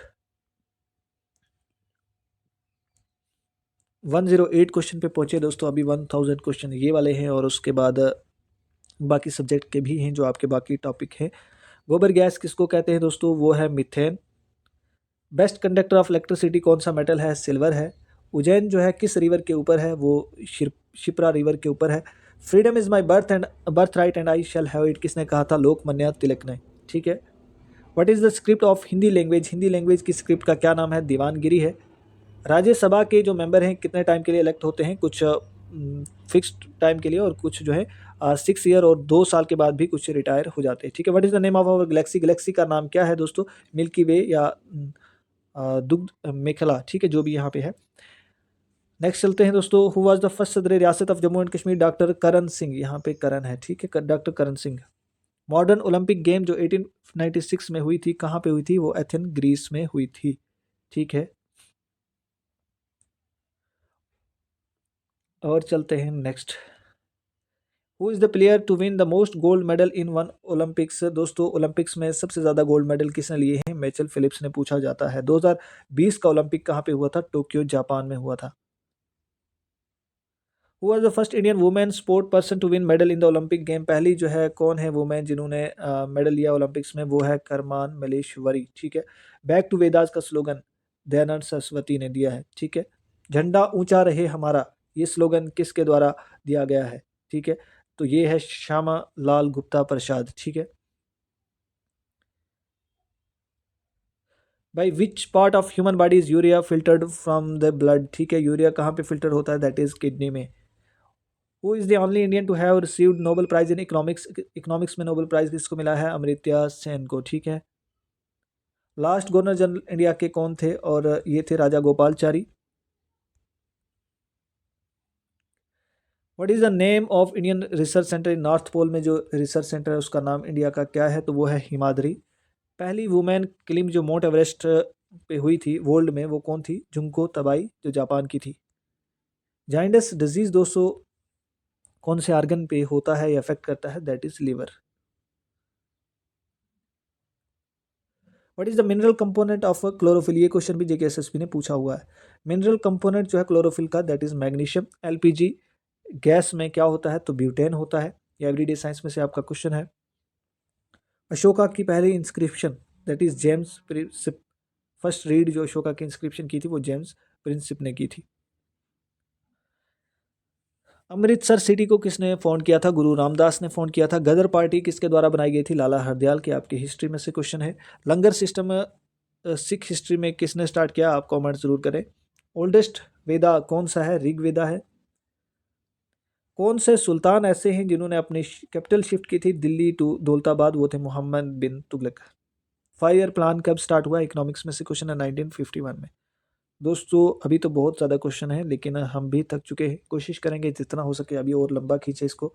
108 क्वेश्चन पे पहुंचे दोस्तों। अभी 1000 क्वेश्चन ये वाले हैं और उसके बाद बाकी सब्जेक्ट के भी हैं जो आपके बाकी टॉपिक हैं। गोबर गैस किसको कहते हैं दोस्तों? वो है methane. Best conductor of electricity कौन सा मेटल है? सिल्वर है। उज्जैन जो है किस रिवर के ऊपर है? वो शिप्रा रिवर के ऊपर है। Freedom is my birth right and I shall have it किसने कहा था? लोकमान्य तिलक ने। ठीक है। What is the script of Hindi language? Hindi language की स्क्रिप्ट का क्या नाम है? दीवानगिरी है। राज्यसभा के जो मेंबर हैं कितने टाइम के लिए इलेक्ट होते हैं? कुछ फिक्स्ड टाइम के लिए और कुछ जो है 6 ईयर और 2 साल के बाद भी कुछ रिटायर हो जाते हैं। ठीक है। What is the name of our galaxy? Galaxy का नाम क्या है दोस्तों? मिल्की वे या दुग्ध मेखला। ठीक है, जो भी यहाँ पे है। नेक्स्ट चलते हैं दोस्तों। Who was the first Sadar Riyasat of Jammu and Kashmir? Doctor Karan Singh. यहाँ पे करण है। ठीक है, doctor Karan Singh. Modern Olympic game जो 1896 में हुई थी कहाँ पे हुई थी? वो एथेन ग्रीस में हुई थी। ठीक है। और चलते हैं next. Who is the player to win the most gold medal in one Olympics? दोस्तों ओलंपिक्स में सबसे ज़्यादा गोल्ड मेडल किसने लिए हैं? मैचल फिलिप्स ने पूछा जाता है। 2020 का ओलंपिक कहाँ पे हुआ था? टोक्यो जापान में हुआ था। Who was the first Indian women sport person to win medal in the Olympic game? पहली जो है कौन है वुमेन जिन्होंने मेडल लिया ओलंपिक्स में? वो है करमान मलेश्वरी। ठीक है। बैक टू वेदास का स्लोगन दयानंद सरस्वती ने दिया है। ठीक है। झंडा ऊंचा रहे हमारा, ये स्लोगन किसके द्वारा दिया गया है? ठीक है। तो ये है श्यामा लाल गुप्ता प्रसाद। ठीक है। भाई which part of human body is urea filtered from the blood? ठीक है। यूरिया कहाँ पे फिल्टर होता है? दैट इज किडनी में। Who is the only Indian to have received Nobel prize in economics? Economics में नोबेल प्राइज किसको मिला है? अमर्त्य सेन को। ठीक है। लास्ट गवर्नर जनरल इंडिया के कौन थे? और ये थे Rajagopalachari. What is the name of Indian research centre in north pole में? जो रिसर्च सेंटर है उसका नाम इंडिया का क्या है? तो वो है हिमाद्री। पहली वुमेन क्लिम जो माउंट एवरेस्ट पे हुई थी वर्ल्ड में, वो कौन थी? जुंको तबाई, जो जापान की थी। जाइंडस डिजीज दोस्तों कौन से आर्गन पे होता है या इफेक्ट करता है? That is liver. What is the mineral component of chlorophyll? ये क्वेश्चन भी जेकेएसएसपी ने पूछा हुआ है। मिनरल कंपोनेंट जो है क्लोरोफिल का, that is magnesium. LPG gas में क्या होता है? तो ब्यूटेन होता है। ये एवरीडे साइंस में से आपका क्वेश्चन है। अशोका की पहली inscription, that is James Prinsep. First read जो अशोका की इंस्क्रिप्शन की थी वो जेम्स प्रिंसिप ने की थी। अमृतसर सिटी को किसने फाउंड किया था? गुरु रामदास ने फाउंड किया था। गदर पार्टी किसके द्वारा बनाई गई थी? लाला हरदयाल की। आपकी हिस्ट्री में से क्वेश्चन है। लंगर सिस्टम सिख हिस्ट्री में किसने स्टार्ट किया? आप कमेंट जरूर करें। ओल्डेस्ट वेदा कौन सा है? ऋग वेदा है। कौन से सुल्तान ऐसे हैं जिन्होंने अपनी कैपिटल शिफ्ट की थी दिल्ली टू दौलताबाद? वो थे मोहम्मद बिन तुगलक। 5 ईयर प्लान कब स्टार्ट हुआ? इकोनॉमिक्स में से क्वेश्चन है 1951 में। दोस्तों अभी तो बहुत ज़्यादा क्वेश्चन है लेकिन हम भी थक चुके हैं। कोशिश करेंगे जितना हो सके अभी और लंबा खींचे इसको,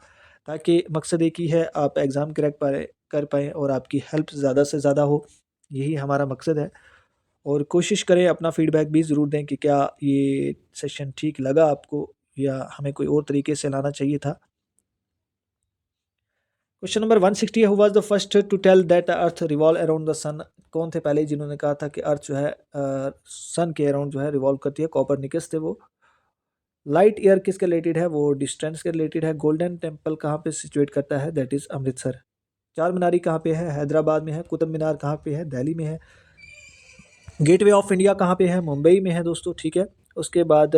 ताकि मकसद एक ही है, आप एग्ज़ाम क्रैक पाए कर पाएँ और आपकी हेल्प ज़्यादा से ज़्यादा हो। यही हमारा मकसद है। और कोशिश करें, अपना फीडबैक भी ज़रूर दें कि क्या ये सेशन ठीक लगा आपको या हमें कोई और तरीके से लाना चाहिए था। क्वेश्चन नंबर 160 है, who was the first to tell that earth revolve around the sun? कौन थे पहले जिन्होंने कहा था कि अर्थ जो है सन के अराउंड जो है रिवॉल्व करती है? कोपरनिकस थे वो। लाइट ईयर किसके रिलेटेड है? वो डिस्टेंस के रिलेटेड है। गोल्डन टेम्पल कहाँ पे सिचुएट करता है? That is Amritsar. चार मीनारी कहाँ पे है? हैदराबाद में है। कुतुब मीनार कहाँ पे है? दिल्ली में है। गेटवे ऑफ इंडिया कहाँ पे है? मुंबई में है दोस्तों। ठीक है। उसके बाद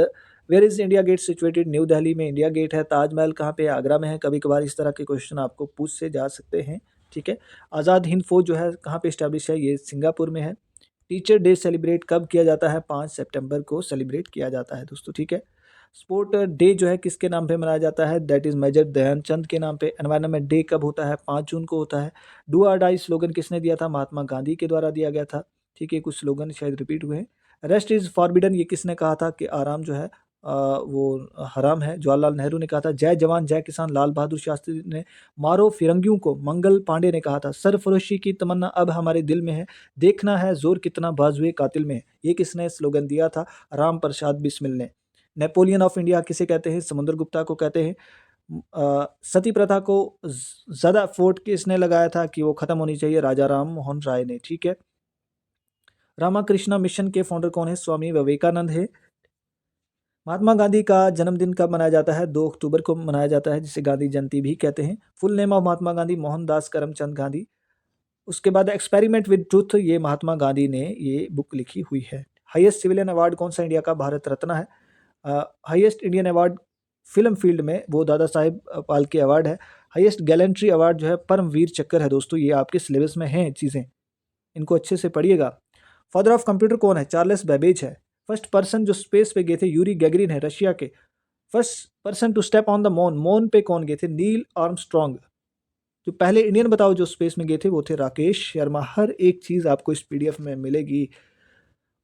where is India gate situated? New Delhi में इंडिया गेट है। ताजमहल कहाँ पे है? आगरा में है। कभी कभार इस तरह के क्वेश्चन आपको पूछ से जा सकते हैं। ठीक है। आज़ाद हिंद फौज जो है कहाँ पे स्टैब्लिश है? ये सिंगापुर में है। टीचर डे सेलिब्रेट कब किया जाता है? 5 सितंबर को सेलिब्रेट किया जाता है दोस्तों। ठीक है। स्पोर्ट डे जो है किसके नाम पे मनाया जाता है? दैट इज मेजर ध्यानचंद के नाम पे। एनवायरनमेंट डे कब होता है? 5 जून को होता है। डू और डाई स्लोगन किसने दिया था? महात्मा गांधी के द्वारा दिया गया था। ठीक है। कुछ स्लोगन शायद रिपीट हुए हैं। रेस्ट इज फॉरबिडन ये किसने कहा था कि आराम जो है वो हराम है? जवाहरलाल नेहरू ने कहा था। जय जवान जय किसान लाल बहादुर शास्त्री ने। मारो फिरंगियों को मंगल पांडे ने कहा था। सरफरोशी की तमन्ना अब हमारे दिल में है, देखना है जोर कितना बाजुए कातिल में है। ये किसने स्लोगन दिया था? राम प्रसाद बिस्मिल ने। नेपोलियन ऑफ इंडिया किसे कहते हैं? समुद्रगुप्ता को कहते हैं। सती प्रथा को ज़्यादा फोर्ट किसने लगाया था कि वो खत्म होनी चाहिए? राजा राम मोहन राय ने। ठीक है। रामाकृष्णा मिशन के फाउंडर कौन है? स्वामी विवेकानंद है। महात्मा गांधी का जन्मदिन कब मनाया जाता है? 2 अक्टूबर को मनाया जाता है, जिसे गांधी जयंती भी कहते हैं। Full name of Mahatma Gandhi Mohandas Karamchand Gandhi. उसके बाद एक्सपेरिमेंट विद ट्रूथ, ये महात्मा गांधी ने ये बुक लिखी हुई है। हाईएस्ट सिविलियन अवार्ड कौन सा इंडिया का? भारत रत्न है। Highest Indian award film field में वो दादा साहेब फाल्के अवार्ड है। हाईएस्ट गैलेंट्री अवार्ड जो है परमवीर चक्र है दोस्तों। ये आपके सिलेबस में हैं चीज़ें, इनको अच्छे से पढ़िएगा। फादर ऑफ कंप्यूटर कौन है? चार्ल्स बेबेज है। फर्स्ट पर्सन जो स्पेस पे गए थे यूरी गैगरिन है, रशिया के। First person to step on the moon, moon पे कौन गए थे? Neil Armstrong. जो पहले इंडियन बताओ जो स्पेस में गए थे वो थे राकेश शर्मा। हर एक चीज़ आपको इस पीडीएफ में मिलेगी।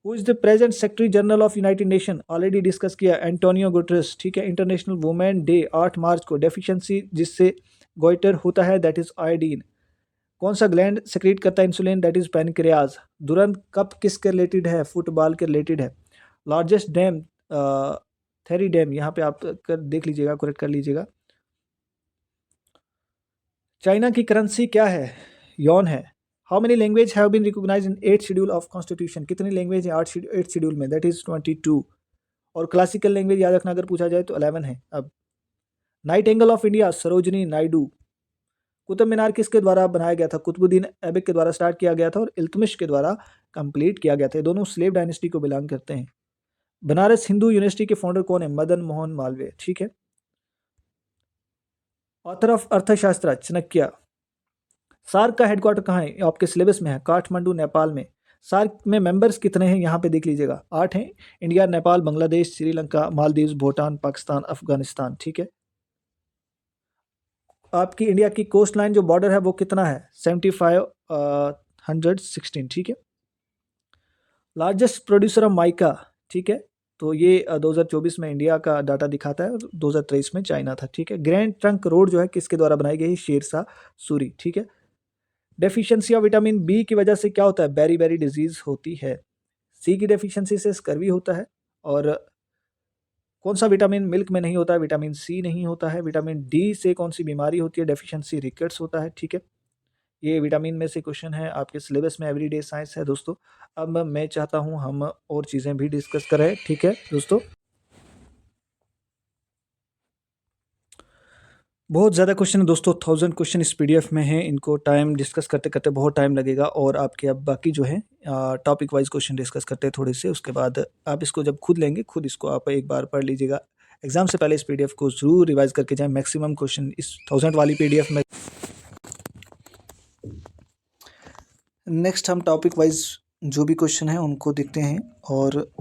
Who is the present secretary general of United nation? Already discuss किया, एंटोनियो गुटरेस। ठीक है। इंटरनेशनल वुमेन डे 8 मार्च को। डेफिशिएंसी जिससे गोइटर होता है, दैट इज आयोडीन। कौन सा ग्लैंड सेक्रेट करता है insulin? That is pancreas. Durand cup किसके रिलेटेड है? फुटबॉल के रिलेटेड है। लार्जेस्ट डैम थेरी डैम, यहाँ पे आप कर देख लीजिएगा, करेक्ट कर लीजिएगा। चाइना की करेंसी क्या है? यॉन है। How many language have been recognise in 8th schedule of constitution? कितनी लैंग्वेज है 8th शेड्यूल में? That is 22। और क्लासिकल लैंग्वेज याद रखना अगर पूछा जाए तो 11 है। अब nightingale of India Sarojini Naidu. Qutub Minar किसके द्वारा बनाया गया था? कुतुबुद्दीन ऐबक के द्वारा स्टार्ट किया गया था और इल्तुतमिश के द्वारा कंप्लीट किया गया था। ये दोनों स्लेव डायनेस्टी को बिलोंग करते हैं। बनारस हिंदू यूनिवर्सिटी के फाउंडर कौन है? मदन मोहन मालवीय। ठीक है। ऑथर ऑफ अर्थशास्त्र चाणक्य। सार्क का हेडक्वार्टर कहाँ है? आपके सिलेबस में है, काठमांडू नेपाल में। सार्क में मेंबर्स कितने हैं? यहाँ पे देख लीजिएगा, 8 हैं। इंडिया, नेपाल, बांग्लादेश, श्रीलंका, मालदीव, भूटान, पाकिस्तान, अफगानिस्तान। ठीक है। आपकी इंडिया की कोस्ट लाइन जो बॉर्डर है वो कितना है? 7516। ठीक है। Largest producer of mica. ठीक है। तो ये 2024 में इंडिया का डाटा दिखाता है और 2023 में चाइना था। ठीक है। ग्रैंड ट्रंक रोड जो है किसके द्वारा बनाई गई? शेरशाह सूरी। ठीक है। डेफिशिएंसी ऑफ विटामिन बी की वजह से क्या होता है? बेरी बेरी डिजीज होती है। सी की डेफिशिएंसी से स्कर्वी होता है। और कौन सा विटामिन मिल्क में नहीं होता है? विटामिन सी नहीं होता है। विटामिन डी से कौन सी बीमारी होती है? डेफिशिएंसी रिकेट्स होता है। ठीक है। ये विटामिन में से क्वेश्चन है, आपके सिलेबस में एवरीडे साइंस है दोस्तों। अब मैं चाहता हूँ हम और चीज़ें भी डिस्कस करें। ठीक है दोस्तों। बहुत ज़्यादा क्वेश्चन है दोस्तों, 1000 क्वेश्चन इस पीडीएफ में है। इनको टाइम डिस्कस करते करते बहुत टाइम लगेगा और आपके अब बाकी जो है टॉपिक वाइज क्वेश्चन डिस्कस करते हैं थोड़े से। उसके बाद आप इसको जब खुद लेंगे, खुद इसको आप एक बार पढ़ लीजिएगा। एग्जाम से पहले इस पीडीएफ को जरूर रिवाइज करके जाएं। मैक्सिमम क्वेश्चन इस 1000 वाली पीडीएफ में। नेक्स्ट हम टॉपिक वाइज जो भी क्वेश्चन है उनको देखते हैं, और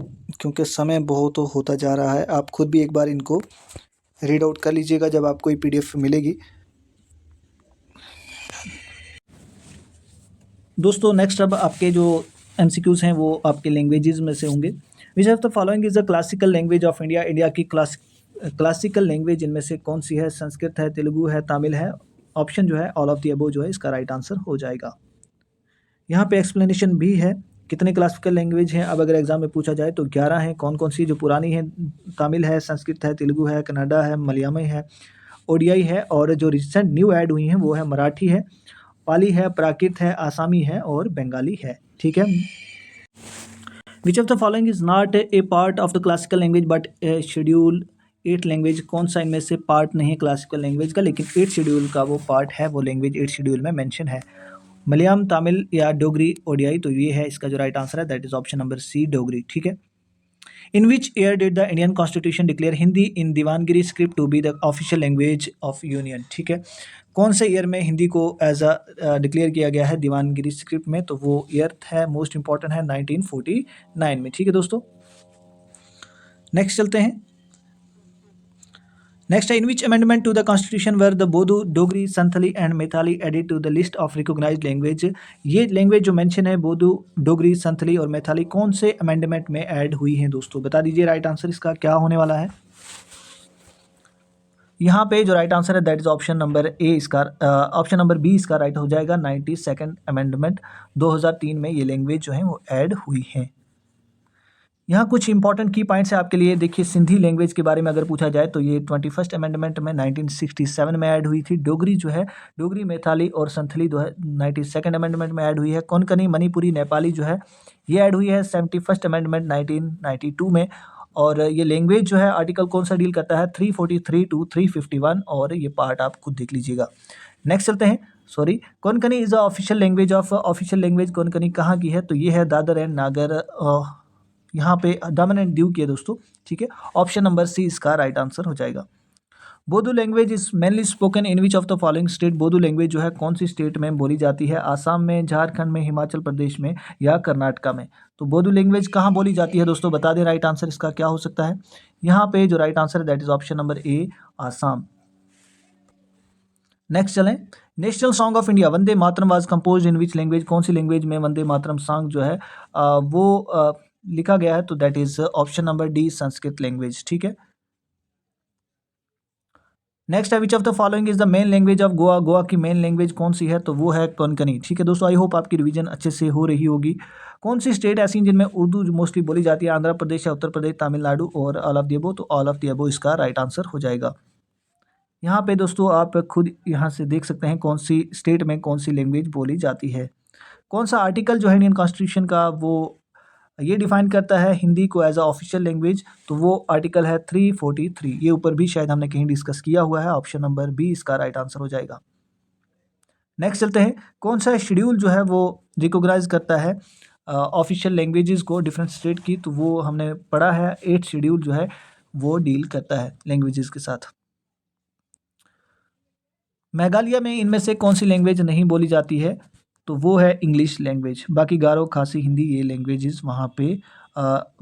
क्योंकि समय बहुत होता जा रहा है, आप खुद भी एक बार इनको रीड आउट कर लीजिएगा जब आपको ये पीडीएफ मिलेगी। दोस्तों नेक्स्ट अब आपके जो एमसीक्यूज हैं वो आपके लैंग्वेजेस में से होंगे। विच of the following is the classical language of India? India की क्लासिकल लैंग्वेज इनमें से कौन सी है? संस्कृत है, तेलुगु है, तमिल है। ऑप्शन जो है ऑल ऑफ द अबव जो है इसका राइट आंसर हो जाएगा। यहाँ पे एक्सप्लेनेशन भी है कितने क्लासिकल लैंग्वेज हैं। अब अगर एग्जाम में पूछा जाए तो 11 हैं। कौन कौन सी? जो पुरानी है, तमिल है, संस्कृत है, तेलुगु है, कन्नड़ा है, मलयालमी है, ओडियाई है, और जो रिसेंट न्यू ऐड हुई हैं वो है मराठी है, पाली है, प्राकृत है, आसामी है और बंगाली है। ठीक है। विच of the following is not a part of the classical language but A schedule 8 language? कौन सा इनमें से पार्ट नहीं है क्लासिकल लैंग्वेज का, लेकिन 8 शेड्यूल का वो पार्ट है, वो लैंग्वेज 8 शेड्यूल में मेंशन है? मलयालम, तमिल या डोगरी, ओडियाई? तो ये है इसका जो राइट आंसर है, that is option number C, Dogri. ठीक है। In which year did the Indian constitution declare Hindi in Devanagari script to be the official language of union? ठीक है। कौन से ईयर में हिंदी को एज अ डिक्लेयर किया गया है देवनागरी स्क्रिप्ट में? तो वो ईयर है मोस्ट इंपॉर्टेंट है 1949 में। ठीक है दोस्तों। नेक्स्ट चलते हैं। नेक्स्ट है in which amendment to the constitution were the Bodo, Dogri, Santhali and Maithili added to the list of recognised language? ये लैंग्वेज जो मेंशन है बोडो, डोगरी, संथली और मैथिली, कौन से अमेंडमेंट में ऐड हुई हैं दोस्तों? बता दीजिए राइट आंसर इसका क्या होने वाला है। यहाँ पे जो राइट आंसर है that is option number A, इसका ऑप्शन नंबर बी इसका राइट हो जाएगा। 92nd अमेंडमेंट 2003 में ये लैंग्वेज जो है वो ऐड हुई है। यहाँ कुछ इंपॉर्टेंट की पॉइंट्स है आपके लिए। देखिए सिंधी लैंग्वेज के बारे में अगर पूछा जाए तो ये 21st अमेंडमेंट में 1967 में ऐड हुई थी। डोगरी जो है, डोगरी, मैथिली और संथली जो है 92nd अमेंडमेंट में ऐड हुई है। कोंकणी, मणिपुरी, नेपाली जो है ये ऐड हुई है 71st अमेंडमेंट 1992 में। और ये लैंग्वेज जो है आर्टिकल कौन सा डील करता है? 343 टू 351, और ये पार्ट आप खुद देख लीजिएगा। नेक्स्ट चलते हैं। Sorry, Konkani is the official language of, official language Konkani कहाँ की है? तो ये है दादर एंड नागर, यहाँ पे दमन एंड दीव की है दोस्तों। ठीक है। ऑप्शन नंबर सी इसका राइट आंसर हो जाएगा। Bodo language is mainly spoken in which of the following state? Bodo language जो है कौन सी स्टेट में बोली जाती है? आसाम में, झारखंड में, हिमाचल प्रदेश में या कर्नाटका में? तो बोडो लैंग्वेज कहाँ बोली जाती है दोस्तों? बता दें राइट आंसर इसका क्या हो सकता है। यहाँ पे जो राइट आंसर है that is option number A, Assam. Next चलें। National song of India Vande Mataram was compose in which language? कौन सी लैंग्वेज में वंदे मातरम सॉन्ग जो है वो लिखा गया है? तो that is option number D, Sanskrit language. ठीक है। नेक्स्ट है विच of the following is the main language of Goa? Goa की मेन लैंग्वेज कौन सी है? तो वो है कोंकणी। ठीक है दोस्तों, आई होप आपकी रिवीजन अच्छे से हो रही होगी। कौन सी स्टेट ऐसी जिनमें उर्दू मोस्टली बोली जाती है? आंध्र प्रदेश या उत्तर प्रदेश, तमिलनाडु और ऑल ऑफ द अबव? तो ऑल ऑफ द अबव इसका राइट आंसर हो जाएगा। यहाँ पे दोस्तों आप खुद यहाँ से देख सकते हैं कौन सी स्टेट में कौन सी लैंग्वेज बोली जाती है। कौन सा आर्टिकल जो है इंडियन कॉन्स्टिट्यूशन का वो ये डिफाइन करता है हिंदी को एज अ ऑफिशियल लैंग्वेज, तो वो आर्टिकल है 343। ये ऊपर भी शायद हमने कहीं डिस्कस किया हुआ है। ऑप्शन नंबर बी इसका राइट आंसर हो जाएगा। नेक्स्ट चलते हैं, कौन सा शेड्यूल जो है वो रिकॉग्नाइज करता है ऑफिशियल लैंग्वेजेस को डिफरेंट स्टेट की, तो वो हमने पढ़ा है 8 शेड्यूल जो है वो डील करता है लैंग्वेजेस के साथ। मेघालय में इनमें से कौन सी लैंग्वेज नहीं बोली जाती है, तो वो है इंग्लिश लैंग्वेज। बाकी गारो, खासी, हिंदी ये लैंग्वेजेस वहाँ पे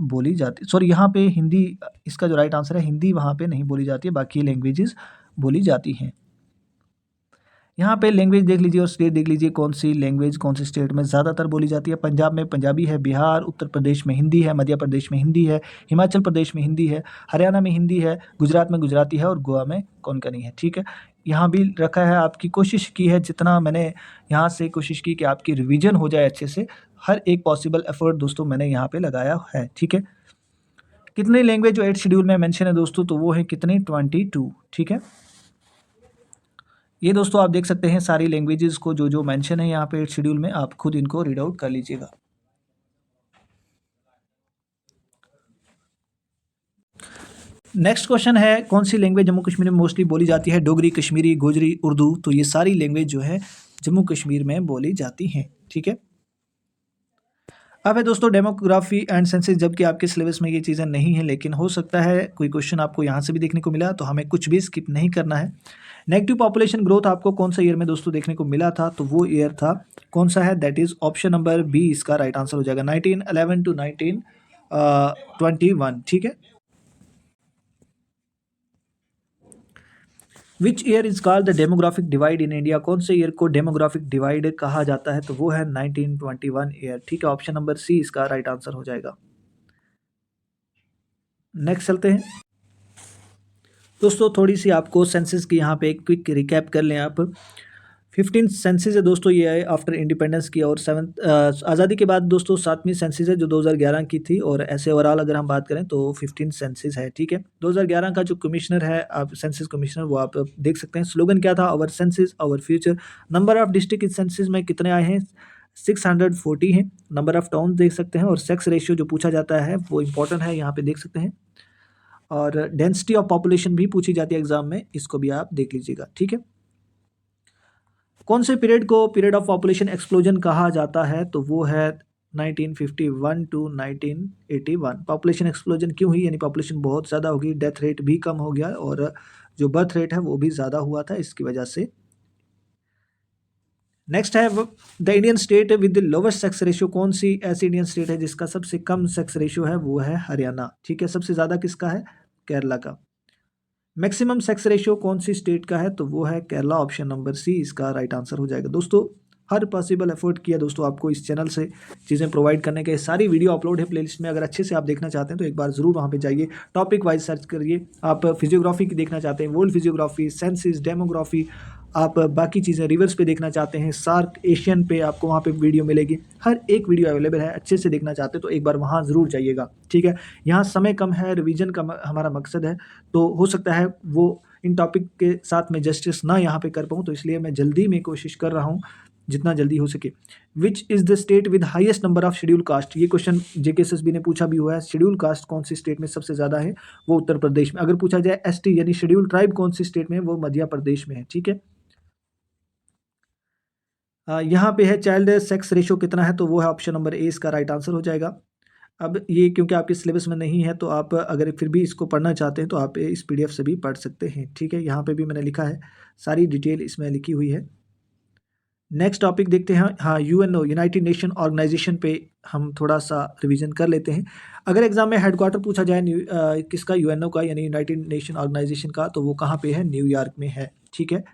बोली जाती, सॉरी यहाँ पे हिंदी, इसका जो राइट आंसर है हिंदी वहाँ पे नहीं बोली जाती है, बाकी लैंग्वेजेस बोली जाती हैं। यहाँ पे लैंग्वेज देख लीजिए और स्टेट देख लीजिए, कौन सी लैंग्वेज कौन सी स्टेट में ज़्यादातर बोली जाती है। पंजाब में पंजाबी है, बिहार उत्तर प्रदेश में हिंदी है, मध्य प्रदेश में हिंदी है, हिमाचल प्रदेश में हिंदी है, हरियाणा में हिंदी है, गुजरात में गुजराती है और गोवा में कोंकणी है। ठीक है, यहाँ भी रखा है, आपकी कोशिश की है, जितना मैंने यहाँ से कोशिश की कि आपकी रिविजन हो जाए अच्छे से, हर एक पॉसिबल एफर्ट दोस्तों मैंने यहाँ पे लगाया है। ठीक है, कितनी लैंग्वेज जो 8 शेड्यूल में मेंशन है दोस्तों, तो वो है कितनी, 22। ठीक है, ये दोस्तों आप देख सकते हैं सारी लैंग्वेजेस को जो जो मेंशन है यहाँ पे शेड्यूल में, आप खुद इनको रीड आउट कर लीजिएगा। नेक्स्ट क्वेश्चन है, कौन सी लैंग्वेज जम्मू कश्मीर में मोस्टली बोली जाती है। डोगरी, कश्मीरी, गोजरी, उर्दू, तो ये सारी लैंग्वेज जो है जम्मू कश्मीर में बोली जाती हैं। ठीक है, अब है दोस्तों डेमोग्राफी एंड सेंसस, जबकि आपके सिलेबस में ये चीज़ें नहीं हैं, लेकिन हो सकता है कोई क्वेश्चन आपको यहाँ से भी देखने को मिला, तो हमें कुछ भी स्किप नहीं करना है। नेगेटिव पॉपुलेशन ग्रोथ आपको कौन सा ईयर में दोस्तों देखने को मिला था, तो वो ईयर था कौन सा है, that is option number B इसका राइट आंसर हो जाएगा, 1911 टू 1921। ठीक है, which year is called the demographic divide in India, कौन से ईयर को डेमोग्राफिक डिवाइड कहा जाता है, तो वो है 1921 ईयर। ठीक है, ऑप्शन नंबर सी इसका राइट आंसर हो जाएगा। नेक्स्ट चलते हैं दोस्तों, थोड़ी सी आपको सेंसस की यहाँ पे एक क्विक रिकैप कर लें आप। 15 सेंसस है दोस्तों, ये है आफ्टर इंडिपेंडेंस की, और 7 आज़ादी के बाद दोस्तों 7वीं सेंसस है जो 2011 की थी, और ऐसे ओवरऑल अगर हम बात करें तो 15 सेंसस है। ठीक है, 2011 का जो कमिश्नर है, आप सेंसस कमिश्नर, वो आप देख सकते हैं। स्लोगन क्या था, our census our future. Number of district इस सेंसस में कितने आए हैं, 640 हैं। नंबर ऑफ टाउन देख सकते हैं, और सेक्स रेशियो जो पूछा जाता है वो इंपॉर्टेंट है, यहाँ पे देख सकते हैं। और डेंसिटी ऑफ पॉपुलेशन भी पूछी जाती है एग्जाम में, इसको भी आप देख लीजिएगा। ठीक है, कौन से पीरियड को पीरियड ऑफ पॉपुलेशन एक्सप्लोजन कहा जाता है, तो वो है 1951 टू 1981। पॉपुलेशन एक्सप्लोजन क्यों हुई, यानी पॉपुलेशन बहुत ज़्यादा होगी, डेथ रेट भी कम हो गया, और जो बर्थ रेट है वो भी ज़्यादा हुआ था, इसकी वजह से। नेक्स्ट है the Indian state with the lowest sex ratio, कौन सी ऐसी इंडियन स्टेट है जिसका सबसे कम सेक्स रेशियो है, वो है हरियाणा। ठीक है, सबसे ज़्यादा किसका है, केरला का। मैक्सिमम सेक्स रेशियो कौन सी स्टेट का है, तो वो है केरला, ऑप्शन नंबर सी इसका राइट आंसर हो जाएगा। दोस्तों हर पॉसिबल एफर्ट किया दोस्तों आपको इस चैनल से चीज़ें प्रोवाइड करने के, सारी वीडियो अपलोड है प्लेलिस्ट में, अगर अच्छे से आप देखना चाहते हैं तो एक बार ज़रूर वहाँ पे जाइए, टॉपिक वाइज सर्च करिए। आप फिजियोग्राफी की देखना चाहते हैं, वर्ल्ड फिजियोग्राफी, सेंसिस, डेमोग्राफी, आप बाकी चीज़ें रिवर्स पे देखना चाहते हैं, सार्क एशियन पे आपको वहाँ पे वीडियो मिलेगी, हर एक वीडियो अवेलेबल है। अच्छे से देखना चाहते हैं तो एक बार वहाँ ज़रूर जाइएगा। ठीक है, यहाँ समय कम है, रिवीजन का हमारा मकसद है, तो हो सकता है वो इन टॉपिक के साथ मैं जस्टिस ना यहाँ पे कर पाऊँ, तो इसलिए मैं जल्दी में कोशिश कर रहा हूँ जितना जल्दी हो सके। Which is the state with highest number of schedule caste, ये क्वेश्चन जेकेएसएसबी ने पूछा भी हुआ है। शेड्यूल कास्ट कौन सी स्टेट में सबसे ज़्यादा है, वो उत्तर प्रदेश में। अगर पूछा जाए एसटी यानी शेड्यूल ट्राइब कौन सी स्टेट में, वो मध्य प्रदेश में है। ठीक है, यहाँ पे है चाइल्ड सेक्स रेशियो कितना है, तो वो है ऑप्शन नंबर ए इसका राइट आंसर हो जाएगा। अब ये क्योंकि आपके सिलेबस में नहीं है, तो आप अगर फिर भी इसको पढ़ना चाहते हैं तो आप इस पीडीएफ से भी पढ़ सकते हैं। ठीक है, यहाँ पे भी मैंने लिखा है, सारी डिटेल इसमें लिखी हुई है। नेक्स्ट टॉपिक देखते हैं, हाँ यूएनओ यूनाइटेड नेशन ऑर्गेनाइजेशन पे हम थोड़ा सा रिवीजन कर लेते हैं। अगर एग्जाम में हेडक्वार्टर पूछा जाए किसका, यूएनओ का यानी यूनाइटेड नेशन ऑर्गेनाइजेशन का, तो वो कहाँ पे है, न्यूयॉर्क में है। ठीक है,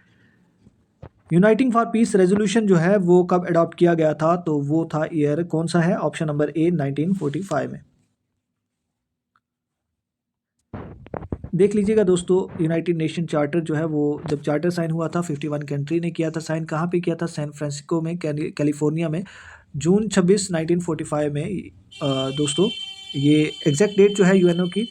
यूनाइटिंग फॉर पीस रेजोल्यूशन जो है वो कब अडॉप्ट किया गया था, तो वो था ईयर कौन सा है, ऑप्शन नंबर ए 1945 में। देख लीजिएगा दोस्तों, यूनाइटेड नेशन चार्टर जो है वो जब चार्टर साइन हुआ था 51 कंट्री ने किया था साइन, कहाँ पे किया था, सैन फ्रांसिस्को में, कैलिफोर्निया में, जून 26 1945 में। दोस्तों ये एग्जैक्ट डेट जो है यूएनओ की,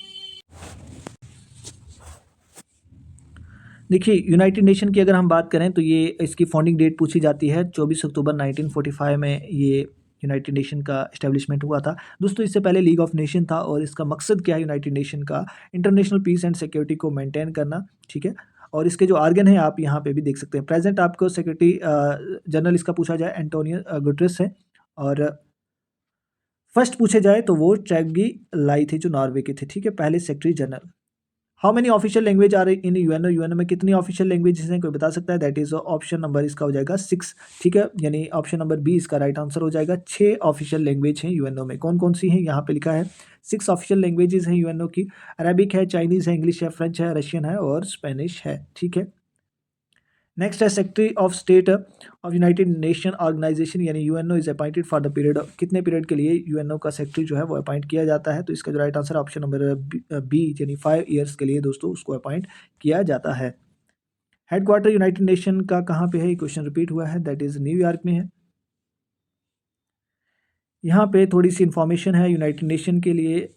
देखिए यूनाइटेड नेशन की अगर हम बात करें तो ये इसकी फाउंडिंग डेट पूछी जाती है 24 अक्टूबर 1945 में ये यूनाइटेड नेशन का इस्टेब्लिशमेंट हुआ था। दोस्तों इससे पहले लीग ऑफ नेशन था और इसका मकसद क्या है यूनाइटेड नेशन का, इंटरनेशनल पीस एंड सिक्योरिटी को मेंटेन करना, ठीक है। और इसके जो आर्गन है आप यहाँ पे भी देख सकते हैं। प्रेजेंट आपको सेक्रेटरी जनरल इसका पूछा जाए एंटोनियो गुटरेस है, और फर्स्ट पूछे जाए तो वो ट्रैगी लाई थे जो नॉर्वे के थे, ठीक है, पहले secretary general. How many official language are in UNO, UNO में कितनी ऑफिशियल लैंग्वेजेस हैं, कोई बता सकता है? दैट इज ऑप्शन नंबर इसका हो जाएगा 6, ठीक है, यानी ऑप्शन नंबर बी इसका राइट आंसर हो जाएगा। 6 ऑफिशियल लैंग्वेज हैं यूएनओ में। कौन कौन सी हैं यहाँ पे लिखा है, 6 ऑफिशियल लैंग्वेजेस हैं यूएनओ की। अरेबिक है, चाइनीज़ है, इंग्लिश है, फ्रेंच है, रशियन है और स्पेनिश है, ठीक है। नेक्स्ट है secretary of state of United Nation organisation, यानी UNO is appointed for the period, कितने पीरियड के लिए यूएनओ का सेक्रेटरी जो है वो अपॉइंट किया जाता है? तो इसका जो right answer option number B, यानी 5 ईयर्स के लिए दोस्तों उसको अपॉइंट किया जाता है। हेडक्वार्टर यूनाइटेड नेशन का कहाँ पे है, क्वेश्चन रिपीट हुआ है, दैट इज न्यूयॉर्क में है। यहाँ पे थोड़ी सी इन्फॉर्मेशन है यूनाइटेड नेशन के लिए।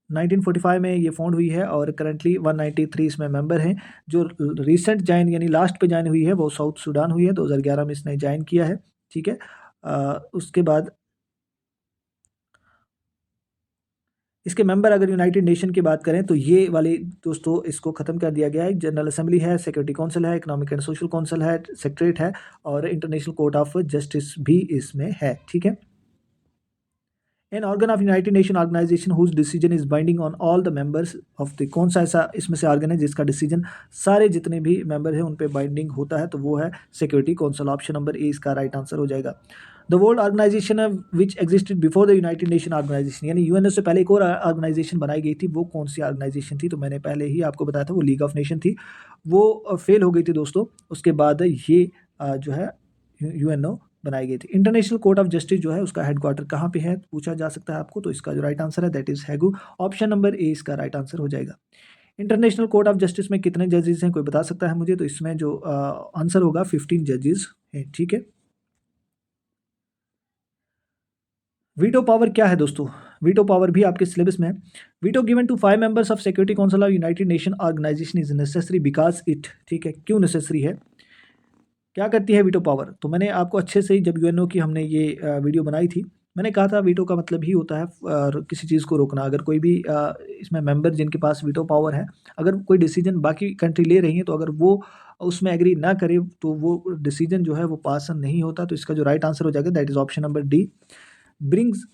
1945 में ये फाउंड हुई है और करंटली 193 इसमें मेंबर हैं। जो रिसेंट ज्वाइन यानी लास्ट पे ज्वाइन हुई है वो साउथ सूडान हुई है, 2011 में इसने ज्वाइन किया है, ठीक है। उसके बाद इसके मेंबर अगर यूनाइटेड नेशन की बात करें तो ये वाले दोस्तों इसको ख़त्म कर दिया गया है। जनरल असेंबली है, सिक्योरिटी काउंसिल है, इकोनॉमिक एंड सोशल काउंसिल है, सेक्रेटरीट है और इंटरनेशनल कोर्ट ऑफ जस्टिस भी इसमें है, ठीक है। An organ of United Nation organisation whose decision is binding on all the members of the, कौन सा ऐसा इसमें से ऑर्गन है जिसका डिसीजन सारे जितने भी मेंबर हैं उन पे बाइंडिंग होता है? तो वो है security council. Option number A इसका राइट आंसर हो जाएगा। The world organisation which existed before the United Nation organisation, यानी यूएनओ से पहले एक और ऑर्गेनाइजेशन बनाई गई थी, वो कौन सी ऑर्गेनाइजेशन थी? तो मैंने पहले ही आपको बताया था वो लीग ऑफ नेशन थी, वो फेल हो गई थी दोस्तों। उसके बाद ये जो है यूएनओ बनाई गई थी। इंटरनेशनल कोर्ट ऑफ जस्टिस जो है उसका हेडक्वार्टर कहाँ पे है पूछा जा सकता है आपको, तो इसका जो राइट आंसर है that is Hague. Option number A इसका राइट आंसर हो जाएगा। इंटरनेशनल कोर्ट ऑफ जस्टिस में कितने जजेस हैं, कोई बता सकता है मुझे? तो इसमें जो आंसर होगा 15 जजेस हैं, ठीक है। वीटो पावर क्या है दोस्तों? वीटो पावर भी आपके सिलेबस में है। Veto given to 5 members of security council of United Nation organisation is necessary because it, ठीक है, क्यों नेसेसरी है, क्या करती है वीटो पावर? तो मैंने आपको अच्छे से ही जब यूएनओ की हमने ये वीडियो बनाई थी, मैंने कहा था वीटो का मतलब ही होता है किसी चीज़ को रोकना। अगर कोई भी इसमें मेंबर जिनके पास वीटो पावर है, अगर कोई डिसीजन बाकी कंट्री ले रही है तो अगर वो उसमें एग्री ना करे तो वो डिसीजन जो है वो पास नहीं होता। तो इसका जो राइट आंसर हो जाएगा that is option number D, brings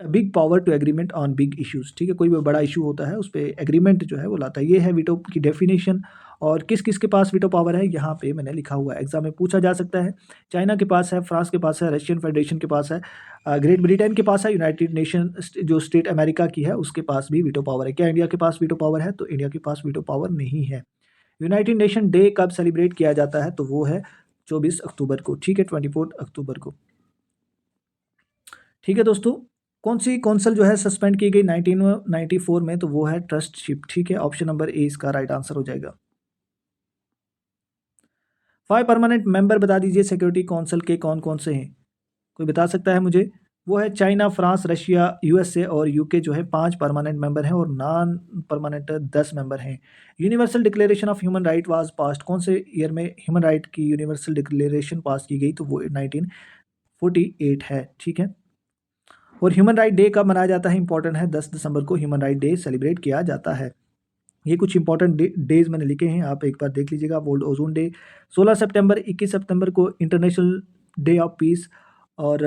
big power to agreement on big issues, ठीक है, कोई भी बड़ा इशू होता है उस पर एग्रीमेंट जो है वो लाता है। ये है वीटो की डेफिनेशन। और किस किस के पास वीटो पावर है यहाँ पे मैंने लिखा हुआ है, एग्जाम में पूछा जा सकता है। चाइना के पास है, फ्रांस के पास है, रशियन फेडरेशन के पास है, ग्रेट ब्रिटेन के पास है, यूनाइटेड नेशन जो स्टेट अमेरिका की है उसके पास भी वीटो पावर है। क्या इंडिया के पास वीटो पावर है? तो इंडिया के पास वीटो पावर नहीं है। यूनाइटेड नेशन डे कब सेलिब्रेट किया जाता है? तो वो है 24 अक्टूबर को, ठीक है, 24 अक्टूबर को, ठीक है दोस्तों। कौन सी कौंसल जो है सस्पेंड की गई 1994 में? तो वो है ट्रस्टशिप, ठीक है, ऑप्शन नंबर ए इसका राइट आंसर हो जाएगा। 5 परमानेंट मेंबर बता दीजिए सिक्योरिटी काउंसिल के कौन कौन से हैं, कोई बता सकता है मुझे? वो है चाइना, फ्रांस, रशिया, यूएसए और यूके जो है 5 परमानेंट मेंबर हैं और नॉन परमानेंट 10 मेंबर हैं। Universal declaration of human right was passed, कौन से ईयर में ह्यूमन राइट की यूनिवर्सल डिक्लेरेशन पास की गई? तो वो 1948 है, ठीक है। और ह्यूमन राइट डे कब मनाया जाता है? इंपॉर्टेंट है, 10 दिसंबर को ह्यूमन राइट डे सेलिब्रेट किया जाता है। ये कुछ इंपॉर्टेंट डेज मैंने लिखे हैं, आप एक बार देख लीजिएगा। वर्ल्ड ओजोन डे 16 सितंबर, 21 सितंबर को इंटरनेशनल डे ऑफ पीस, और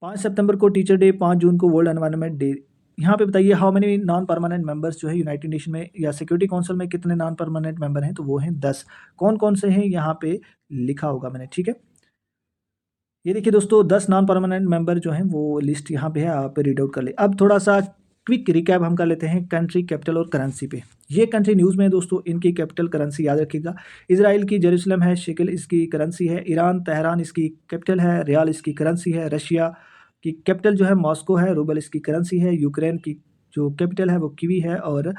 5 सितंबर को टीचर डे, 5 जून को वर्ल्ड एनवायरनमेंट डे। यहाँ पे बताइए how many non permanent members जो है यूनाइटेड नेशन में या सिक्योरिटी काउंसिल में कितने नॉन परमानेंट मेंबर हैं? तो वो हैं 10। कौन कौन से हैं यहाँ पे लिखा होगा मैंने, ठीक है। ये देखिए दोस्तों 10 नॉन परमानेंट मेंबर जो हैं वो लिस्ट यहाँ पे है, आप रीड आउट कर ले। अब थोड़ा सा क्विक रिकैप हम कर लेते हैं कंट्री, कैपिटल और करेंसी पे। ये कंट्री न्यूज़ में है दोस्तों, इनकी कैपिटल करेंसी याद रखिएगा। इजराइल की जेरूसलम है, शेकिल इसकी करेंसी है। ईरान तेहरान इसकी कैपिटल है, रियाल इसकी करेंसी है। रशिया की कैपिटल जो है मॉस्को है, रूबल इसकी करेंसी है। यूक्रेन की जो कैपिटल है वो कीवी है और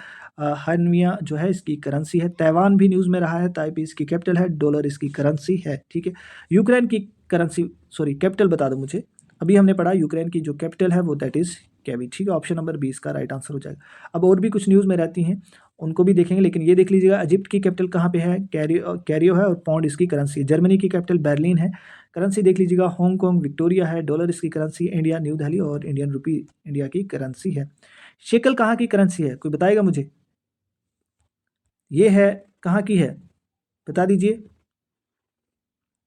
हनविया जो है इसकी करेंसी है। ताइवान भी न्यूज़ में रहा है, ताइपी इसकी कैपिटल है, डॉलर इसकी करेंसी है, ठीक है। यूक्रेन की करेंसी, सॉरी कैपिटल बता दो मुझे, अभी हमने पढ़ा यूक्रेन की जो कैपिटल है वो दैट इज़ केवी, ठीक है, ऑप्शन नंबर 20 का राइट आंसर हो जाएगा। अब और भी कुछ न्यूज़ में रहती हैं उनको भी देखेंगे। लेकिन ये देख लीजिएगा, इजिप्ट की कैपिटल कहाँ पे है, कैरियो है और पाउंड इसकी करेंसी है। जर्मनी की कैपिटल बर्लिन है, करेंसी देख लीजिएगा हांगकांग विक्टोरिया है, डॉलर इसकी करेंसी, इंडिया न्यू दिल्ली और इंडियन रुपी इंडिया की करेंसी है। शेकल कहाँ की करेंसी है, कोई बताएगा मुझे? ये है कहाँ की है, बता दीजिए।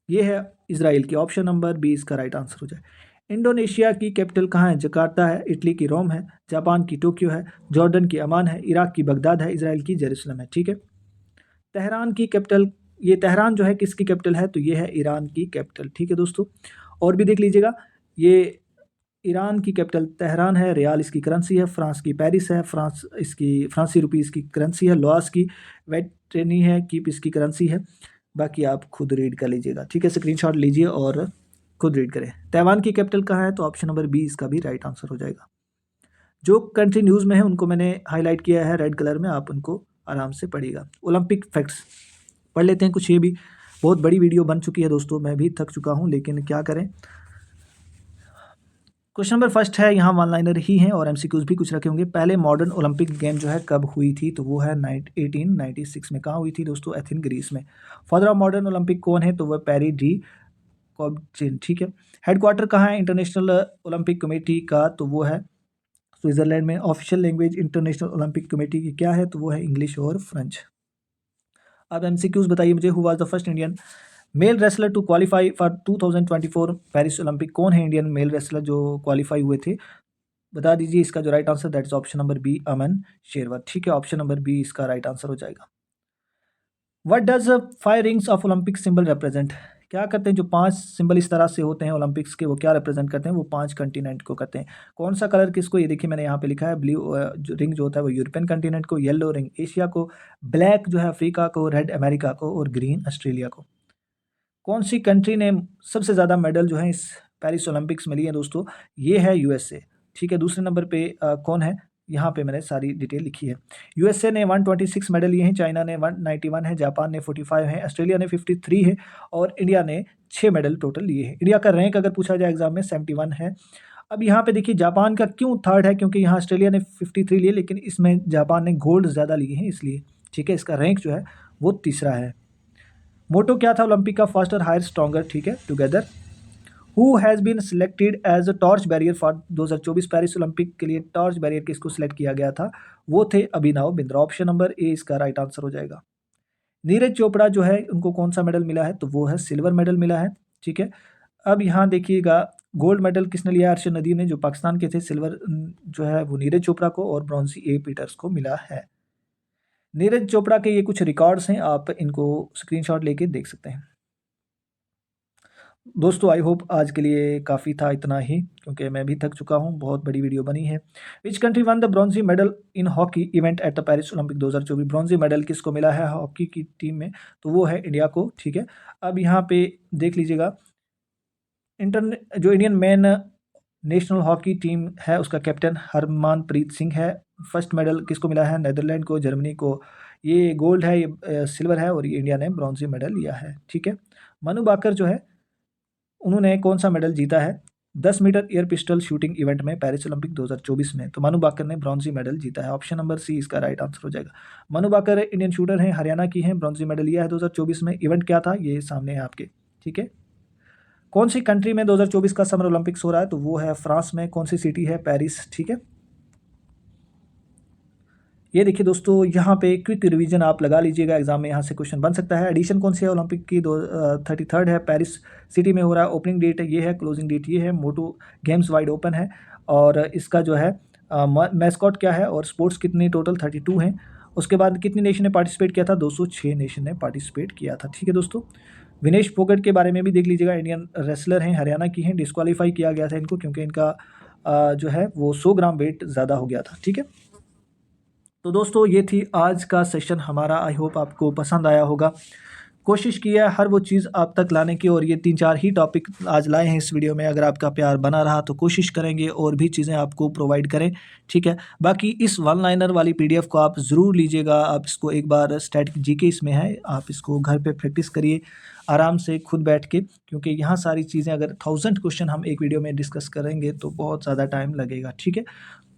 ये है इजराइल की, ऑप्शन नंबर बी इसका राइट आंसर हो जाए। इंडोनेशिया की कैपिटल कहाँ है, जकार्ता है, इटली की रोम है, जापान की टोक्यो है, जॉर्डन की अमान है, इराक की बगदाद है, इजराइल की जेरूसलम है। ठीक है। तेहरान की कैपिटल, ये तेहरान जो है किसकी कैपिटल है, तो ये है ईरान की कैपिटल। ठीक है दोस्तों, और भी देख लीजिएगा, ये ईरान की कैपिटल तेहरान है, रियाल इसकी करेंसी है, फ्रांस की पेरिस है, फ्रांस इसकी फ्रांसी रुपी इसकी करेंसी है, लॉस की वेटनी है, कीप इसकी करेंसी है। बाकी आप खुद रीड कर लीजिएगा। ठीक है, स्क्रीनशॉट लीजिए और खुद रीड करें। ताइवान की कैपिटल कहाँ है, तो ऑप्शन नंबर बी इसका भी राइट आंसर हो जाएगा। जो कंट्री न्यूज़ में है उनको मैंने हाईलाइट किया है रेड कलर में, आप उनको आराम से पढ़िएगा। ओलंपिक फैक्ट्स पढ़ लेते हैं कुछ। ये भी बहुत बड़ी वीडियो बन चुकी है दोस्तों, मैं भी थक चुका हूँ, लेकिन क्या करें। क्वेश्चन नंबर फर्स्ट है, यहाँ वन लाइनर ही हैं और एमसीक्यूज भी कुछ रखे होंगे। पहले मॉडर्न ओलंपिक गेम जो है कब हुई थी, तो वो है 1896 में। कहाँ हुई थी दोस्तों, एथेंस ग्रीस में। फादर ऑफ मॉडर्न ओलंपिक कौन है, तो वह पेरी डी कॉब्जिन। ठीक है। हेडक्वार्टर कहाँ है इंटरनेशनल ओलंपिक कमेटी का, तो वो है स्विट्जरलैंड में। Official language international Olympic committee की क्या है, तो वो है इंग्लिश और फ्रेंच। अब एमसीक्यूज बताइए मुझे, who was the first Indian male wrestler to qualify for 2024 Paris Olympic. कौन है इंडियन मेल रेसलर जो क्वालिफाई हुए थे, बता दीजिए। इसका जो right answer that is option number B, Aman Sehrawat. ठीक है, ऑप्शन नंबर बी इसका राइट आंसर हो जाएगा। What does five rings of Olympic symbol represent. क्या करते हैं जो पांच सिंबल इस तरह से होते हैं ओलंपिक्स के, वो क्या रिप्रेजेंट करते हैं, वो पांच कंटिनेंट को करते हैं। कौन सा कलर किसको, ये देखिए मैंने यहाँ पे लिखा है। ब्लू जो रिंग जो होता है वो यूरोपियन कंटिनेंट को, येलो रिंग एशिया को, ब्लैक जो है अफ्रीका को, रेड अमेरिका को और ग्रीन ऑस्ट्रेलिया को। कौन सी कंट्री ने सबसे ज़्यादा मेडल जो है इस पेरिस ओलंपिक्स में लिए हैं दोस्तों, ये है यूएसए। ठीक है, दूसरे नंबर पे कौन है, यहाँ पे मैंने सारी डिटेल लिखी है। यूएसए ने 126 मेडल लिए हैं, चाइना ने 191 है, जापान ने 45 है, ऑस्ट्रेलिया ने 53 है और इंडिया ने 6 मेडल टोटल लिए हैं। इंडिया का रैंक अगर पूछा जाए एग्जाम में 71 है। अब यहाँ पे देखिए जापान का क्यों थर्ड है, क्योंकि यहाँ ऑस्ट्रेलिया ने 53 लिए, लेकिन इसमें जापान ने गोल्ड ज़्यादा लिए हैं इसलिए। ठीक है, इसका रैंक जो है वो तीसरा है। मोटो क्या था ओलंपिक का, फास्टर हायर स्ट्रॉन्गर। ठीक है, together. Who has been selected as a torch bearer for 2024 Paris Olympic के लिए टॉर्च बैरियर किसको सिलेक्ट किया गया था, वो थे Abhinav Bindra. Option number A इसका राइट आंसर हो जाएगा। नीरज चोपड़ा जो है उनको कौन सा मेडल मिला है, तो वो है सिल्वर मेडल मिला है। ठीक है, अब यहाँ देखिएगा गोल्ड मेडल किसने लिया है, अर्शद नदीम ने जो पाकिस्तान के थे। सिल्वर जो है वो नीरज चोपड़ा को और ब्रॉन्जी ए पीटर्स को मिला है। नीरज चोपड़ा के ये कुछ रिकॉर्ड्स हैं, आप इनको स्क्रीनशॉट लेके देख सकते हैं। दोस्तों आई होप आज के लिए काफ़ी था इतना ही, क्योंकि मैं भी थक चुका हूँ, बहुत बड़ी वीडियो बनी है। Which country one the bronzy medal in hockey event at the Paris Olympic 2024। Bronzy medal किसको मिला है हॉकी की टीम में, तो वो है इंडिया को। ठीक है, अब यहाँ पे देख लीजिएगा, जो Indian man national hockey team है उसका कैप्टन हरमनप्रीत सिंह है। फर्स्ट मेडल किसको मिला है, नेदरलैंड को, जर्मनी को। ये गोल्ड है, ये सिल्वर है और ये इंडिया ने ब्रॉन्जी मेडल लिया है। ठीक है, मनु बाकर जो है उन्होंने कौन सा मेडल जीता है 10 metre air pistol shooting event में पेरिस ओलंपिक 2024 में, तो मनु बाकर ने ब्रॉन्जी मेडल जीता है। ऑप्शन नंबर सी इसका राइट आंसर हो जाएगा। मनु बाकर इंडियन शूटर हैं, हरियाणा की हैं, ब्रॉन्जी मेडल लिया है 2024 में। इवेंट क्या था, ये सामने है आपके। ठीक है, कौन सी कंट्री में 2024 का समर ओलंपिक्स हो रहा है, तो वो है फ्रांस में। कौन सी सिटी है, पेरिस। ठीक है, ये देखिए दोस्तों, यहाँ पे क्विक रिवीजन आप लगा लीजिएगा, एग्जाम में यहाँ से क्वेश्चन बन सकता है। एडिशन कौन सी है ओलंपिक की, 33rd है, पेरिस सिटी में हो रहा है। ओपनिंग डेट ये है, क्लोजिंग डेट ये है। मोटो गेम्स वाइड ओपन है और इसका जो है मैस्कॉट क्या है और स्पोर्ट्स कितने टोटल 32 हैं। उसके बाद कितनी नेशन ने पार्टिसिपेट किया था, 206 नेशन ने पार्टिसिपेट किया था। ठीक है दोस्तों, विनेश फोगट के बारे में भी देख लीजिएगा, इंडियन रेसलर हैं, हरियाणा की हैं। डिस्क्वालीफाई किया गया था इनको क्योंकि इनका जो है वो 100 ग्राम वेट ज़्यादा हो गया था। ठीक है, तो दोस्तों ये थी आज का सेशन हमारा। आई होप आपको पसंद आया होगा। कोशिश की है हर वो चीज़ आप तक लाने की, और ये 3-4 ही टॉपिक आज लाए हैं इस वीडियो में। अगर आपका प्यार बना रहा तो कोशिश करेंगे और भी चीज़ें आपको प्रोवाइड करें। ठीक है, बाकी इस वन लाइनर वाली पीडीएफ को आप ज़रूर लीजिएगा। आप इसको एक बार स्टैटिक जीके इसमें है, आप इसको घर पे प्रैक्टिस करिए आराम से खुद बैठ के, क्योंकि यहाँ सारी चीज़ें अगर 1000 क्वेश्चन हम एक वीडियो में डिस्कस करेंगे तो बहुत ज़्यादा टाइम लगेगा। ठीक है,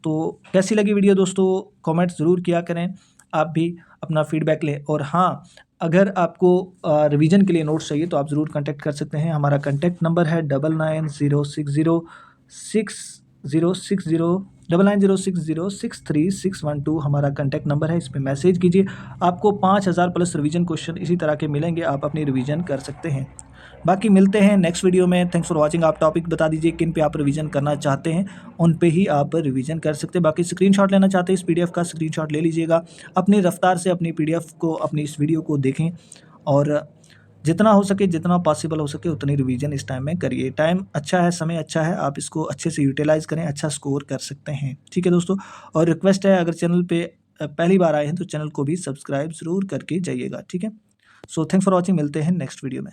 तो कैसी लगी वीडियो दोस्तों, कमेंट ज़रूर किया करें। आप भी अपना फीडबैक लें। और हाँ, अगर आपको रिवीजन के लिए नोट्स चाहिए तो आप ज़रूर कांटेक्ट कर सकते हैं। हमारा कांटेक्ट नंबर है 99060630 हमारा कांटेक्ट नंबर है, इस पे मैसेज कीजिए। आपको 5000 प्लस रिवीजन क्वेश्चन इसी तरह के मिलेंगे, आप अपनी रिवीजन कर सकते हैं। बाकी मिलते हैं नेक्स्ट वीडियो में। Thanks for watching. आप टॉपिक बता दीजिए किन पे आप रिवीजन करना चाहते हैं, उन पे ही आप रिवीजन कर सकते हैं। बाकी स्क्रीनशॉट लेना चाहते हैं इस पीडीएफ का, स्क्रीनशॉट ले लीजिएगा। अपनी रफ्तार से अपनी पीडीएफ को, अपनी इस वीडियो को देखें और जितना हो सके, जितना पॉसिबल हो सके उतनी रिवीजन इस टाइम में करिए। टाइम अच्छा है, समय अच्छा है, आप इसको अच्छे से यूटिलाइज़ करें, अच्छा स्कोर कर सकते हैं। ठीक है दोस्तों, और रिक्वेस्ट है अगर चैनल पे पहली बार आए हैं तो चैनल को भी सब्सक्राइब ज़रूर करके जाइएगा। ठीक है, सो थैंक्स फॉर वॉचिंग। मिलते हैं नेक्स्ट वीडियो में।